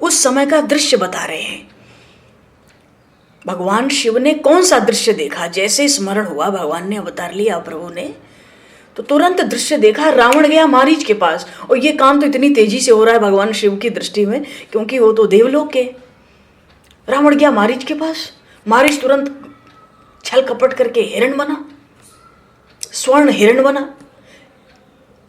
उस समय का दृश्य बता रहे हैं। भगवान शिव ने कौन सा दृश्य देखा? जैसे स्मरण हुआ, भगवान ने अवतार लिया प्रभु ने, तो तुरंत दृश्य देखा, रावण गया मारीच के पास। और ये काम तो इतनी तेजी से हो रहा है भगवान शिव की दृष्टि में, क्योंकि वो तो देवलोक के। रावण गया मारीच के पास, मारीच तुरंत छल कपट करके हिरण बना, स्वर्ण हिरण बना,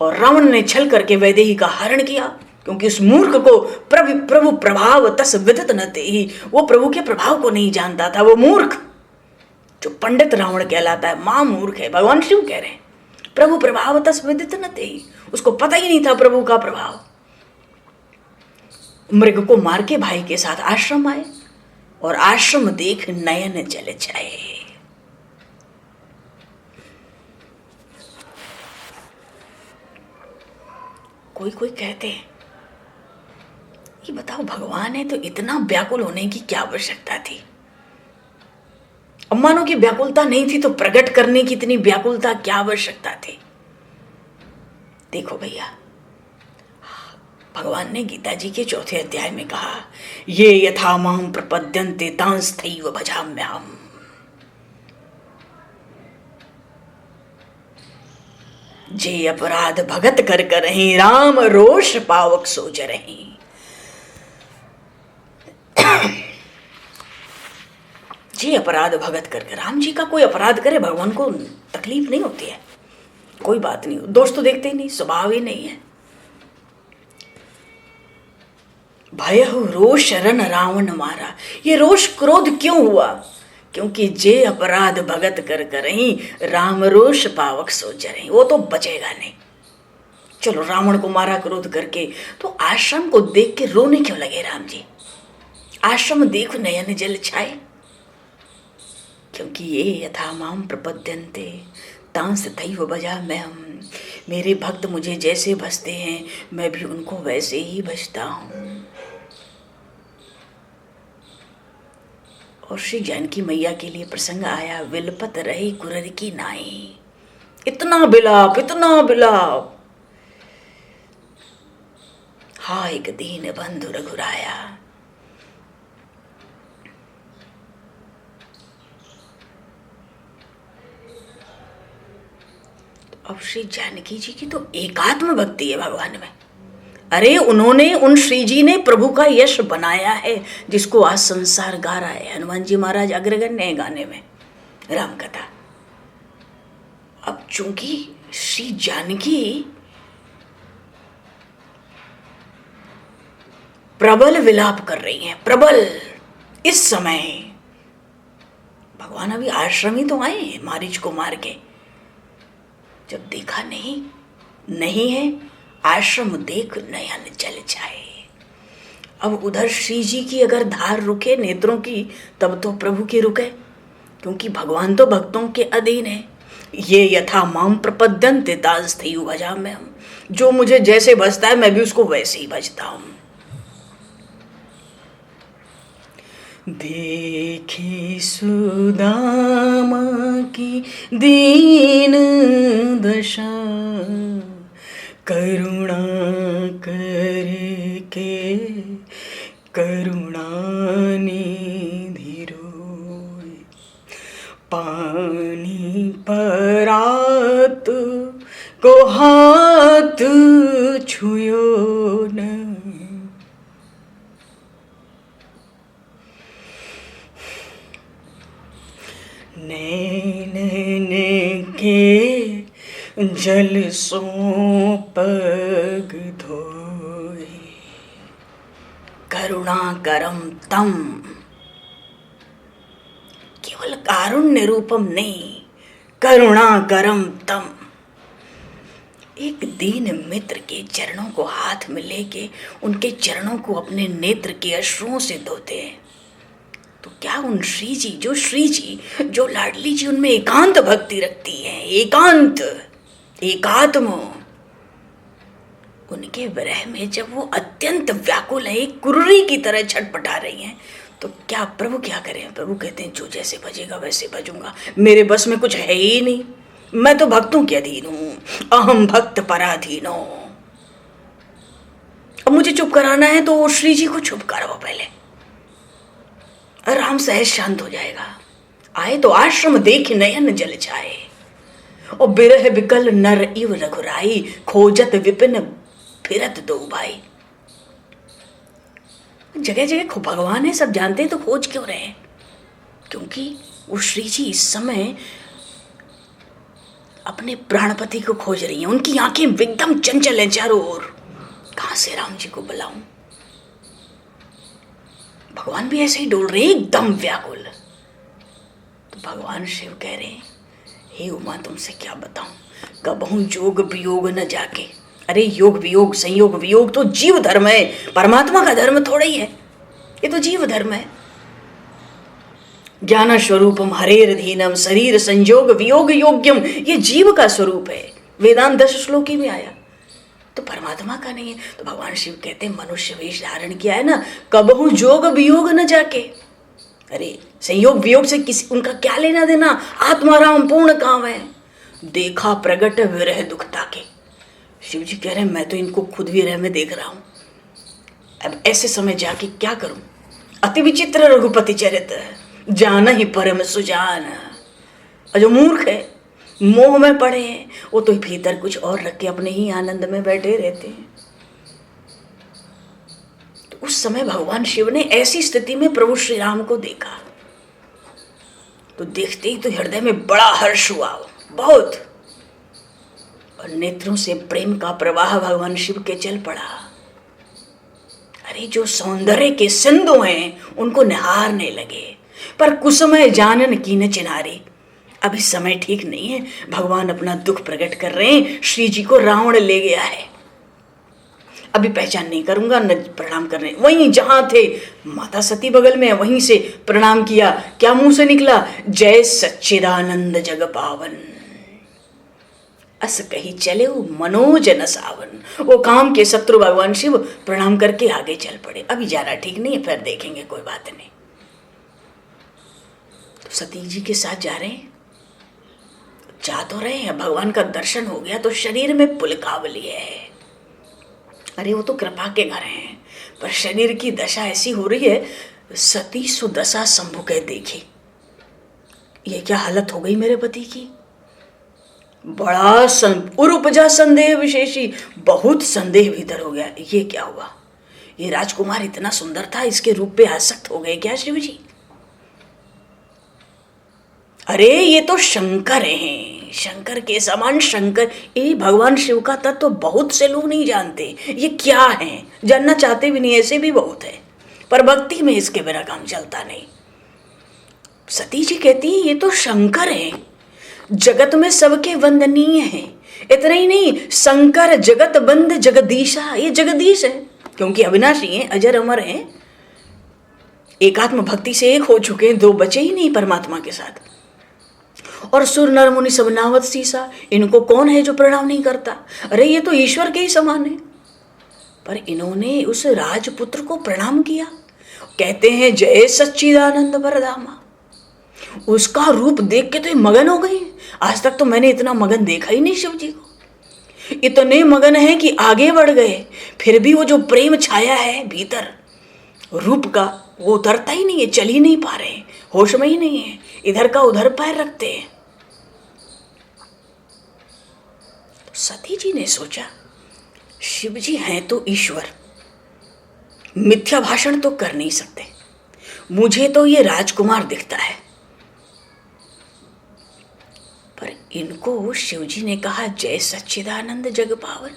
और रावण ने छल करके वैदेही का हरण किया, क्योंकि उस मूर्ख को प्रभु प्रभाव तस विदित न तेहि, वो प्रभु के प्रभाव को नहीं जानता था। वो मूर्ख, जो पंडित रावण कहलाता है, महामूर्ख है। भगवान शिव कह रहे हैं प्रभु प्रभाव तस विदित न तेहि, उसको पता ही नहीं था प्रभु का प्रभाव। मृग को मार के भाई के साथ आश्रम आए, और आश्रम देख नयन जल जाए। कोई कोई कहते हैं, ये बताओ भगवान है तो इतना व्याकुल होने की क्या आवश्यकता थी? अम्मानों की व्याकुलता नहीं थी तो प्रकट करने की इतनी व्याकुलता क्या आवश्यकता थी? देखो भैया, भगवान ने गीता जी के 4थे अध्याय में कहा, ये यथा माम प्रपद्यन्ते तांस्तैव भजाम्यहम्। जे अपराध भगत कर करहि, राम रोष पावक सो जरहि। जे अपराध भगत करके, राम जी का कोई अपराध करे भगवान को तकलीफ नहीं होती है, कोई बात नहीं, दोष तो देखते ही नहीं, स्वभाव ही नहीं है। भयहु रोष रन रावण मारा, ये रोष क्रोध क्यों हुआ? क्योंकि जे अपराध भगत कर करहि, राम रोष पावक सो जरहि। वो तो बचेगा नहीं। चलो रावण को मारा क्रोध करके, तो आश्रम को देख के रोने क्यों लगे राम जी? आश्रम देखो नयन जल छाए, क्योंकि ये यथा माम प्रपद्यन्ते तांस तैव भजाम्यहम्। मेरे भक्त मुझे जैसे भजते हैं मैं भी उनको वैसे ही भजता हूँ। और श्री जानकी मैया के लिए प्रसंग आया, विलपत रही कुरर की नाई। इतना बिलाप, इतना बिलाप, हा एक दीन बंधु रघुराया। अब श्री जानकी जी की तो एकात्म भक्ति है भगवान में। अरे उन्होंने, उन श्री जी ने प्रभु का यश बनाया है, जिसको आज संसार गा रहा है। हनुमान जी महाराज अग्रगण्य है गाने में राम कथा। अब चूंकि श्री जानकी प्रबल विलाप कर रही हैं, प्रबल, इस समय भगवान अभी आश्रम ही तो आए हैं मारीच को मार के। जब देखा नहीं है, आश्रम देख नयन जल जाए। अब उधर श्री जी की अगर धार रुके नेत्रों की, तब तो प्रभु की रुके, क्योंकि भगवान तो भक्तों के अधीन है। ये यथा माम प्रपद्यन्ते तांस्तैव भजाम्यहम्, जो मुझे जैसे भजता है मैं भी उसको वैसे ही भजता हूं। देखी सुदामा की दीन दशा, करुणा करके करुणा अपनी परात को हाथ छुयो न। नैन के जल सो पग धोए, करुणा करम तम। केवल कारुण्य रूपम नहीं, करुणा करम तम। एक दीन मित्र के चरणों को हाथ में लेके उनके चरणों को अपने नेत्र के अश्रुओं से धोते हैं, तो क्या उन श्री जी जो लाडली जी उनमें एकांत भक्ति रखती है, एकांत एकात्म, उनके विरह में जब वो अत्यंत व्याकुल है, एक कुर्री की तरह छटपटा रही हैं, तो क्या प्रभु क्या करें? प्रभु कहते हैं जो जैसे भजेगा वैसे भजूंगा, मेरे बस में कुछ है ही नहीं, मैं तो भक्तों के अधीन हूं, अहम भक्त पराधीनो। अब मुझे चुप कराना है तो श्री जी को चुप कराओ पहले, आराम सहज शांत हो जाएगा। आए तो आश्रम देख नयन जल जाए, और बिरह बिकल नर इव रघुराई, खोजत विपिन फिरत दो भाई। जगह जगह भगवान है, सब जानते हैं, तो खोज क्यों रहे? क्योंकि वो श्री जी इस समय अपने प्राणपति को खोज रही हैं। उनकी आंखें एकदम चंचल हैं चारों ओर, कहां से राम जी को बुलाऊं? भगवान भी ऐसे ही डोल रहे, एकदम व्याकुल। तो भगवान शिव कह रहे हैं, हे उमा तुमसे क्या बताऊं, कबहू जोग वियोग न जाके। अरे योग वियोग संयोग वियोग तो जीव धर्म है, परमात्मा का धर्म थोड़ा ही है, ये तो जीव धर्म है। ज्ञान स्वरूपम हरेर धीनम शरीर संयोग वियोग योग्यम, ये जीव का स्वरूप है, वेदांत 10 श्लोकी में आया, तो परमात्मा का नहीं है। तो भगवान शिव कहते हैं मनुष्य वेश धारण किया है ना, कबहू जोग वियोग न जाके। अरे संयोग वियोग से किसी उनका क्या लेना देना, आत्माराम पूर्ण काम है। देखा प्रगट विरह दुखता के, शिव जी कह रहे हैं मैं तो इनको खुद विरह में देख रहा हूं, अब ऐसे समय जाके क्या करूं। अति विचित्र रघुपति चरित्र, जाना ही परम सुजान। और जो मूर्ख है, मोह में पड़े हैं, वो तो भीतर कुछ और रख के अपने ही आनंद में बैठे रहते हैं। तो उस समय भगवान शिव ने ऐसी स्थिति में प्रभु श्री राम को देखा, तो देखते ही तो हृदय में बड़ा हर्ष हुआ, बहुत, और नेत्रों से प्रेम का प्रवाह भगवान शिव के चल पड़ा। अरे जो सौंदर्य के सिंधु हैं उनको निहारने लगे, पर कुसमय जानन कीन चिन्हारे। अब इस समय ठीक नहीं है, भगवान अपना दुख प्रकट कर रहे हैं, श्री जी को रावण ले गया है, अभी पहचान नहीं करूंगा, न प्रणाम करने। वहीं जहां थे माता सती बगल में, वहीं से प्रणाम किया, क्या मुंह से निकला, जय सच्चिदानंद जग पावन, अस कही चले मनोज न सावन। वो काम के शत्रु भगवान शिव प्रणाम करके आगे चल पड़े, अभी जा रहा ठीक नहीं है, फिर देखेंगे, कोई बात नहीं। तो सती जी के साथ जा रहे हैं, जा तो रहे हैं, भगवान का दर्शन हो गया तो शरीर में पुलकावली है। अरे वो तो कृपा के घर हैं, पर शरीर की दशा ऐसी हो रही है, सती सुदशा शंभु के देखी, ये क्या हालत हो गई मेरे पति की। बड़ा उपजा संदेह विशेषी, बहुत संदेह भीतर हो गया, ये क्या हुआ, ये राजकुमार इतना सुंदर था, इसके रूप पे आसक्त हो गए क्या शिव जी? अरे ये तो शंकर हैं, शंकर के समान शंकर। ये भगवान शिव का तत्व तो बहुत से लोग नहीं जानते, ये क्या है, जानना चाहते भी नहीं, ऐसे भी बहुत है, पर भक्ति में इसके बिना काम चलता नहीं। सती जी कहती है ये तो शंकर हैं, जगत में सबके वंदनीय हैं। इतना ही नहीं, शंकर जगत बंद जगदीशा, ये जगदीश है, क्योंकि अविनाशी हैं, अजर अमर हैं, एकात्म भक्ति से एक हो चुके हैं, दो बचे ही नहीं परमात्मा के साथ। और सुर नर मुनि सब नावत सीसा, इनको कौन है जो प्रणाम नहीं करता? अरे ये तो ईश्वर के ही समान है, पर इन्होंने उस राजपुत्र को प्रणाम किया, कहते हैं जय सच्चिदानंद वरदामा। उसका रूप देख के तो मगन हो गई, आज तक तो मैंने इतना मगन देखा ही नहीं शिव जी को। इतने मगन है कि आगे बढ़ गए, फिर भी वो जो प्रेम छाया है भीतर रूप का, वो उतरता ही नहीं है, चल ही नहीं पा रहे, होश में ही नहीं है, इधर का उधर पैर रखते हैं। सती जी ने सोचा, शिव जी हैं तो ईश्वर, मिथ्या भाषण तो कर नहीं सकते, मुझे तो ये राजकुमार दिखता है। पर इनको शिव जी ने कहा जय सच्चिदानंद जग पावन।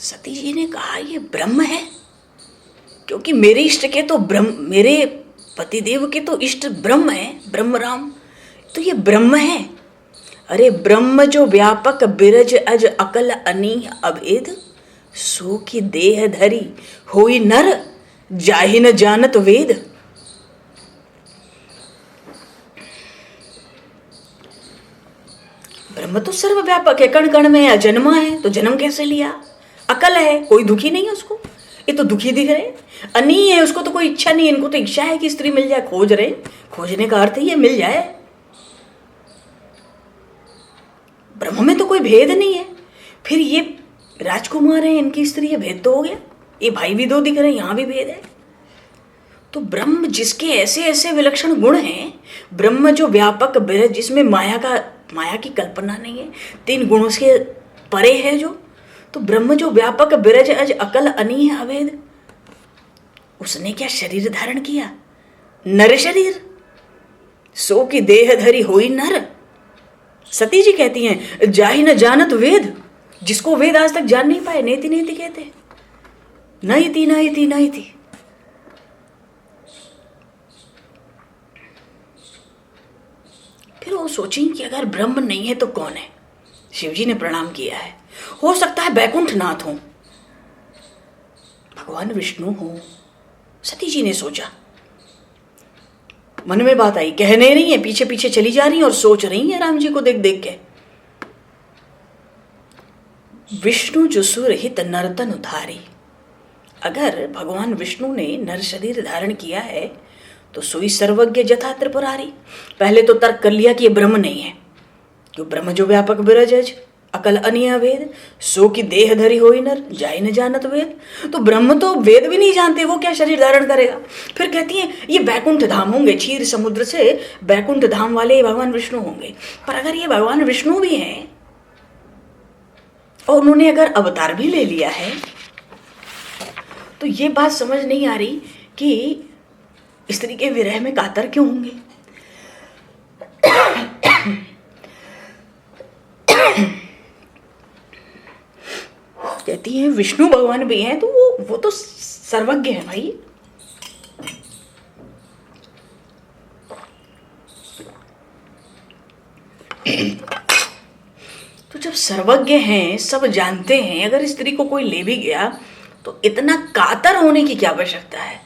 सती जी ने कहा ये ब्रह्म है, क्योंकि मेरे इष्ट के तो ब्रह्म, मेरे पतिदेव के तो इष्ट ब्रह्म है, ब्रह्म राम, तो ये ब्रह्म है। अरे ब्रह्म जो व्यापक बिरज अज अकल अनीह अभेद, सो की देह धरी होई नर, जाहि न जानत वेद। ब्रह्म तो सर्वव्यापक है, कण कण में है, जन्मा है तो जन्म कैसे लिया, अकल है, कोई दुखी नहीं है उसको, ये तो दुखी दिख रहे। अनी है, उसको तो कोई इच्छा नहीं है, इनको तो इच्छा है कि स्त्री मिल जाए, खोज रहे, खोजने का अर्थ ही है मिल जाए। ब्रह्म में तो कोई भेद नहीं है, फिर ये राजकुमार है, इनकी स्त्री है, भेद तो हो गया, ये भाई भी दो दिख रहे हैं, यहां भी भेद है। तो ब्रह्म जिसके ऐसे ऐसे विलक्षण गुण हैं, ब्रह्म जो व्यापक बिरज, जिसमें माया की कल्पना नहीं है, 3 गुणों से परे है जो, तो ब्रह्म जो व्यापक बिरज अज अकल अनीह अभेद, उसने क्या शरीर धारण किया, नर शरीर, सो की देह धरी होई नर। सती जी कहती हैं जाहि न जानत वेद, जिसको वेद आज तक जान नहीं पाए, नेति नेति कहते, नयति नयति नयति। फिर वो सोची कि अगर ब्रह्म नहीं है तो कौन है। शिव जी ने प्रणाम किया है, हो सकता है बैकुंठ नाथ हो, भगवान विष्णु हो। सती जी ने सोचा, मन में बात आई, कहने नहीं है, पीछे पीछे चली जा रही है और सोच रही है राम जी को देख देख के। विष्णु जो सुरहित नर्तन उधारी, अगर भगवान विष्णु ने नर शरीर धारण किया है तो सोई सर्वज्ञ जथा त्रिपुरारी। पहले तो तर्क कर लिया कि ये ब्रह्म नहीं है, क्यों ब्रह्म जो व्यापक बिरज अकल अनीह वेद, सो की देह धरी होई नर, जाहि न जानत वेद। तो ब्रह्म तो वेद भी नहीं जानते, वो क्या शरीर धारण करेगा। फिर कहती है ये बैकुंठ धाम होंगे, क्षीर समुद्र से बैकुंठ धाम वाले भगवान विष्णु होंगे। पर अगर ये भगवान विष्णु भी हैं और उन्होंने अगर अवतार भी ले लिया है, तो ये बात समझ नहीं आ रही कि स्त्री के विरह में कातर क्यों होंगे। कहती है विष्णु भगवान भी हैं तो वो तो सर्वज्ञ है भाई। तो जब सर्वज्ञ हैं, सब जानते हैं, अगर स्त्री को कोई ले भी गया तो इतना कातर होने की क्या आवश्यकता है,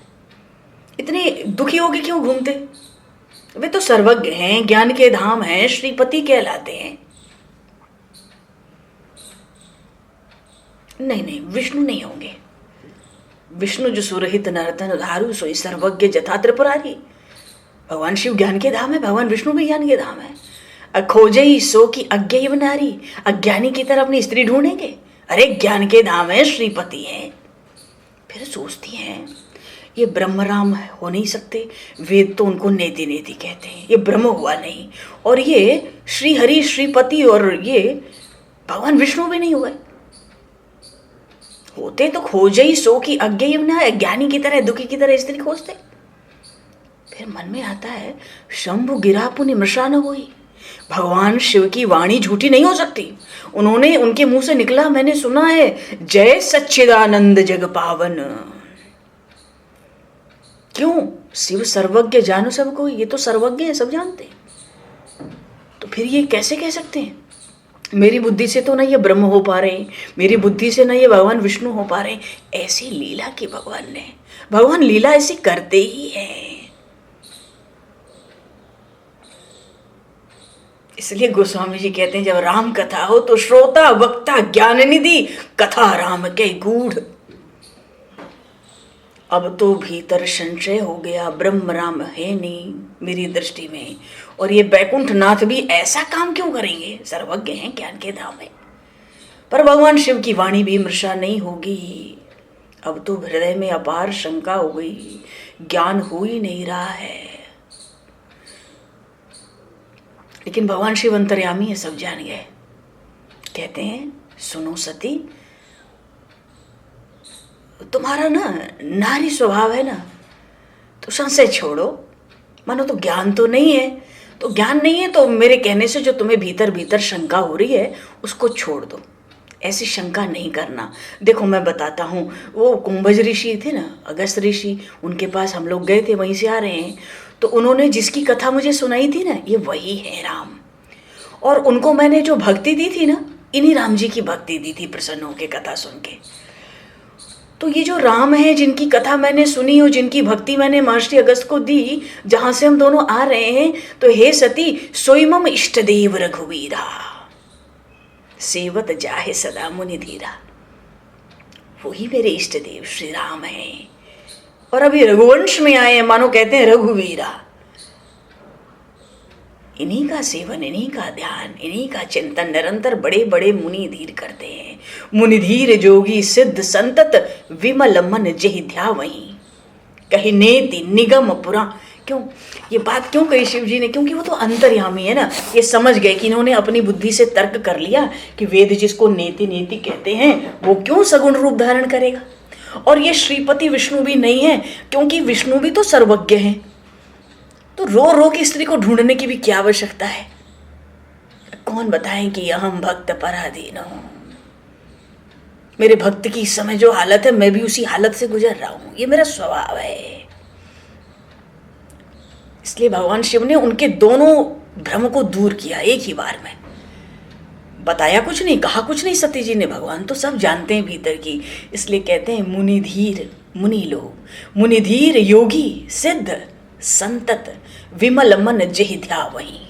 इतने दुखी होके क्यों घूमते। वे तो सर्वज्ञ हैं, ज्ञान के धाम हैं, श्रीपति कहलाते हैं। नहीं नहीं, विष्णु नहीं होंगे। विष्णु जो सुरहित नर्तन धारू, सोई सर्वज्ञ जथा त्रिपुरारी। भगवान शिव ज्ञान के धाम है, भगवान विष्णु भी ज्ञान के धाम है। खोजे ही सो की अज्ञेय नारी, अज्ञानी की तरफ अपनी स्त्री ढूंढेंगे। अरे ज्ञान के धाम है, श्रीपति है। फिर सोचती हैं ये ब्रह्म राम हो नहीं सकते, वेद तो उनको नेति नेति कहते हैं, ये ब्रह्म हुआ नहीं, और ये श्री हरि श्रीपति और ये भगवान विष्णु भी नहीं हुए। होते तो खोजे ही सो की अज्ञेय ना, ज्ञानी की तरह, दुखी की तरह स्त्री खोजते। फिर मन में आता है शंभु गिरा पुनि मृषा न हुई। भगवान शिव की वाणी झूठी नहीं हो सकती। उन्होंने, उनके मुंह से निकला, मैंने सुना है, जय सच्चिदानंद जग पावन। क्यों? शिव सर्वज्ञ जानो सबको, ये तो सर्वज्ञ है, सब जानते। तो फिर ये कैसे कह सकते हैं मेरी बुद्धि से तो ना ये ब्रह्म हो पा रहे, मेरी बुद्धि से ना ये भगवान विष्णु हो पा रहे। ऐसी लीला की भगवान ने, भगवान लीला ऐसी करते ही है। इसलिए गोस्वामी जी कहते हैं जब राम कथा हो तो श्रोता वक्ता ज्ञान निधि, कथा राम के गूढ़। अब तो भीतर संशय हो गया, ब्रह्म राम है नहीं मेरी दृष्टि में, और ये बैकुंठ नाथ भी ऐसा काम क्यों करेंगे। सर्वज्ञ हैं, ज्ञान के धाम है, पर भगवान शिव की वाणी भी मृषा नहीं होगी। अब तो हृदय में अपार शंका हो गई, ज्ञान हो ही नहीं रहा है। लेकिन भगवान शिव अंतर्यामी है, सब जान गए। कहते हैं सुनो सती, तुम्हारा ना नारी स्वभाव है ना, तो संशय छोड़ो। मानो तो ज्ञान तो नहीं है, तो ज्ञान नहीं है तो मेरे कहने से जो तुम्हें भीतर भीतर शंका हो रही है उसको छोड़ दो। ऐसी शंका नहीं करना। देखो मैं बताता हूँ, वो कुंभज ऋषि थे ना, अगस्त ऋषि, उनके पास हम लोग गए थे, वहीं से आ रहे हैं, तो उन्होंने जिसकी कथा मुझे सुनाई थी ना, ये वही है राम। और उनको मैंने जो भक्ति दी थी ना, इन्हीं राम जी की भक्ति दी थी प्रसन्न होकर कथा सुन के। तो ये जो राम है जिनकी कथा मैंने सुनी और जिनकी भक्ति मैंने महर्षि अगस्त को दी, जहां से हम दोनों आ रहे हैं, तो हे सती सोई मम इष्ट देव रघुवीरा, सेवत जाहे सदा मुनि धीरा। वही मेरे इष्ट देव श्री राम है। और अभी रघुवंश में आए हैं, मानो कहते हैं रघुवीरा। इन्हीं का सेवन, इन्हीं का ध्यान, इन्हीं का चिंतन निरंतर बड़े बड़े मुनि धीर करते हैं। मुनि धीर जोगी सिद्ध संतत विमल मन जेहि ध्यावहीं, कहि नेति निगम पुराण। क्यों ये बात क्यों कही शिव जी ने? क्योंकि वो तो अंतर्यामी है ना। ये समझ गए कि इन्होंने अपनी बुद्धि से तर्क कर लिया कि वेद जिसको नेति नेति कहते हैं वो क्यों सगुण रूप धारण करेगा। और ये श्रीपति विष्णु भी नहीं है, क्योंकि विष्णु भी तो सर्वज्ञ हैं। तो रो रो के स्त्री को ढूंढने की भी क्या आवश्यकता है? कौन बताए कि अहम भक्त पराधीन हूं, मेरे भक्त की इस समय जो हालत है मैं भी उसी हालत से गुजर रहा हूं, ये मेरा स्वभाव है। इसलिए भगवान शिव ने उनके दोनों भ्रम को दूर किया एक ही बार में। बताया कुछ नहीं, कहा कुछ नहीं सती जी ने, भगवान तो सब जानते हैं भीतर की। इसलिए कहते हैं मुनि धीर, मुनि लोग, मुनि धीर योगी सिद्ध संतत विमल मन जेहि ध्यावहीं।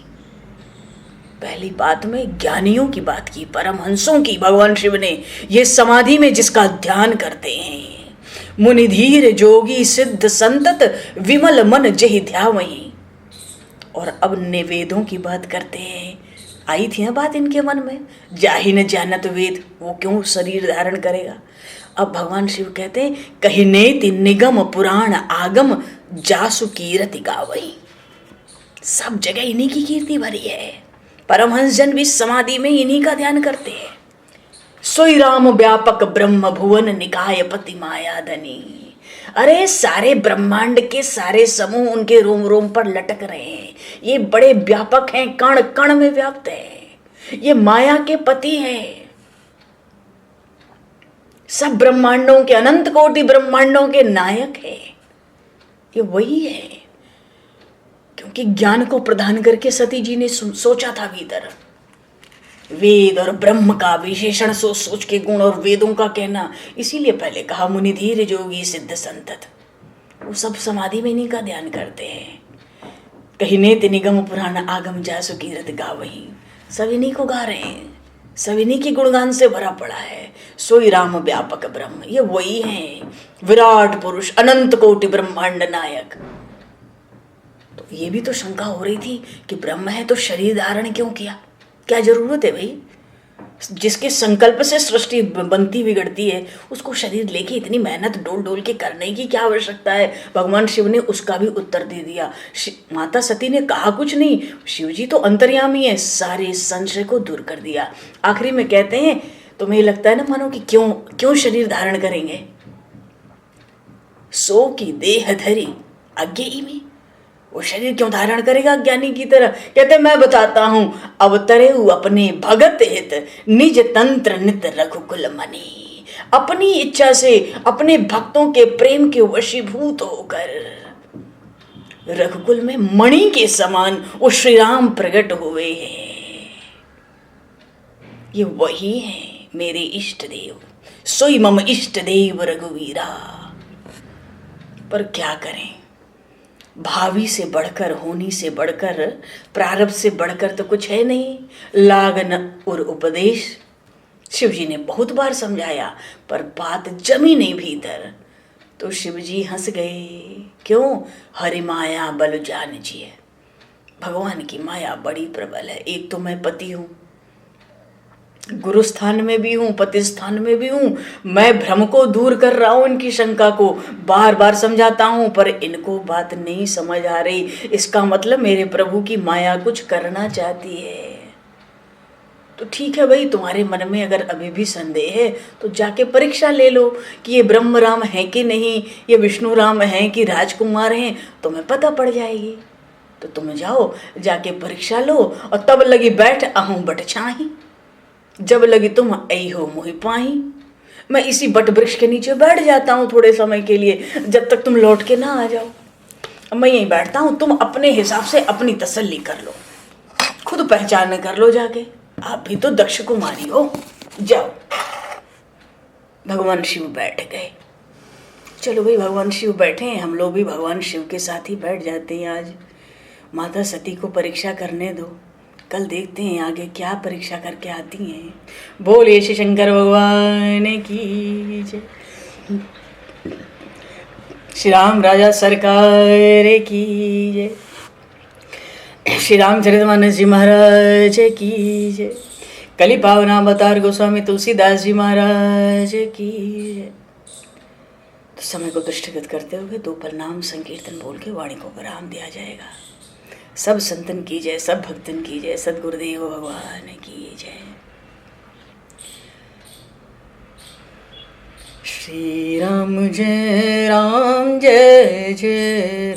पहली बात में ज्ञानियों की बात की, परमहंसों की। भगवान शिव ने ये समाधि में जिसका ध्यान करते हैं, मुनि धीर जोगी सिद्ध संतत विमल मन जेहि ध्यावहीं। और अब निवेदों की बात करते हैं। आई थी ना बात इनके मन में, जाहि न जानत वेद, वो क्यों शरीर धारण करेगा। अब भगवान शिव कहते हैं कहि नेति निगम पुराण आगम जासु कीर्ति गावहीं। सब जगह इन्हीं की कीर्ति भरी है। परमहंस जन भी समाधि में इन्हीं का ध्यान करते हैं। सोई राम व्यापक ब्रह्म भुवन निकाय पति माया धनी। अरे सारे ब्रह्मांड के सारे समूह उनके रोम रोम पर लटक रहे हैं। ये बड़े व्यापक हैं, कण कण में व्याप्त हैं। ये माया के पति हैं। सब ब्रह्मांडों के, अनंत कोटि ब्रह्मांडों के नायक है। ये वही है, क्योंकि ज्ञान को प्रदान करके सती जी ने सोचा था भीतर। वेद और ब्रह्म का विशेषण सोच सोच के गुण और वेदों का कहना, इसीलिए पहले कहा मुनि धीर जोगी सिद्ध संतत। वो सब समाधि में इन्हीं का ध्यान करते हैं। कहीं नेति निगम पुराण आगम जासु कीर्ति गावहीं। सब इन्हीं को गा रहे हैं, सब इन्हीं की गुणगान से भरा पड़ा है। सोई राम व्यापक ब्रह्म, ये वही हैं, विराट पुरुष, अनंत कोटि ब्रह्मांड नायक। तो ये भी तो शंका हो रही थी कि ब्रह्म है तो शरीर धारण क्यों किया, क्या जरूरत है भाई? जिसके संकल्प से सृष्टि बनती बिगड़ती है, उसको शरीर लेके इतनी मेहनत डोल डोल के करने की क्या आवश्यकता है? भगवान शिव ने उसका भी उत्तर दे दिया। माता सती ने कहा कुछ नहीं, शिव जी तो अंतर्यामी है, सारे संशय को दूर कर दिया। आखिरी में कहते हैं तुम्हें लगता है ना मानो कि क्यों क्यों शरीर धारण करेंगे? सो की देह धरी अज्ञेयी में, वो शरीर क्यों धारण करेगा ज्ञानी की तरह? कहते मैं बताता हूं, अवतरे अपने भगत हित निज तंत्र नित रघुकुल मणि। अपनी इच्छा से अपने भक्तों के प्रेम के वशीभूत होकर रघुकुल में मणि के समान वो श्री राम प्रकट हुए हैं। ये वही है मेरे इष्ट देव, सोई मम इष्ट देव रघुवीरा। पर क्या करें, भावी से बढ़कर, होनी से बढ़कर, प्रारब्ध से बढ़कर तो कुछ है नहीं। लागन और उपदेश शिव जी ने बहुत बार समझाया, पर बात जमी नहीं भीतर। तो शिव जी हंस गए। क्यों? हरि माया बल जान जी है। भगवान की माया बड़ी प्रबल है। एक तो मैं पति हूं, गुरु स्थान में भी हूं, पति स्थान में भी हूं। मैं भ्रम को दूर कर रहा हूं, इनकी शंका को बार बार समझाता हूं, पर इनको बात नहीं समझ आ रही। इसका मतलब मेरे प्रभु की माया कुछ करना चाहती है। तो ठीक है भाई, तुम्हारे मन में अगर अभी भी संदेह है तो जाके परीक्षा ले लो कि ये ब्रह्म राम है कि नहीं, ये विष्णु राम हैं कि राजकुमार हैं, तुम्हें पता पड़ जाएगी। तो तुम जाओ, जाके परीक्षा लो, और तब लगी बैठ आहूँ बट छाही, जब लगी तुम आई हो मोहि पाही। मैं इसी बट वृक्ष के नीचे बैठ जाता हूँ थोड़े समय के लिए, जब तक तुम लौट के ना आ जाओ। मैं यहीं बैठता हूँ, तुम अपने हिसाब से अपनी तसल्ली कर लो, खुद पहचान कर लो जाके, आप भी तो दक्ष कुमारी हो। जाओ। भगवान शिव बैठ गए। चलो भाई, भगवान शिव बैठे हैं, हम लोग भी भगवान शिव के साथ ही बैठ जाते हैं। आज माता सती को परीक्षा करने दो, कल देखते हैं आगे क्या परीक्षा करके आती हैं। बोलिए श्री शंकर भगवान की जय। श्री राम राजा सरकार की जय। श्री रामचरितमानस जी महाराज की जय। कली पावना अवतार गोस्वामी तुलसीदास जी महाराज की जय। तो समय को दृष्टिगत करते हुए दो पल नाम संकीर्तन बोल के वाणी को विराम दिया जाएगा। सब संतन की जय, सब भक्तन की जय, सद्गुरुदेव भगवान की जय। श्री राम जय जय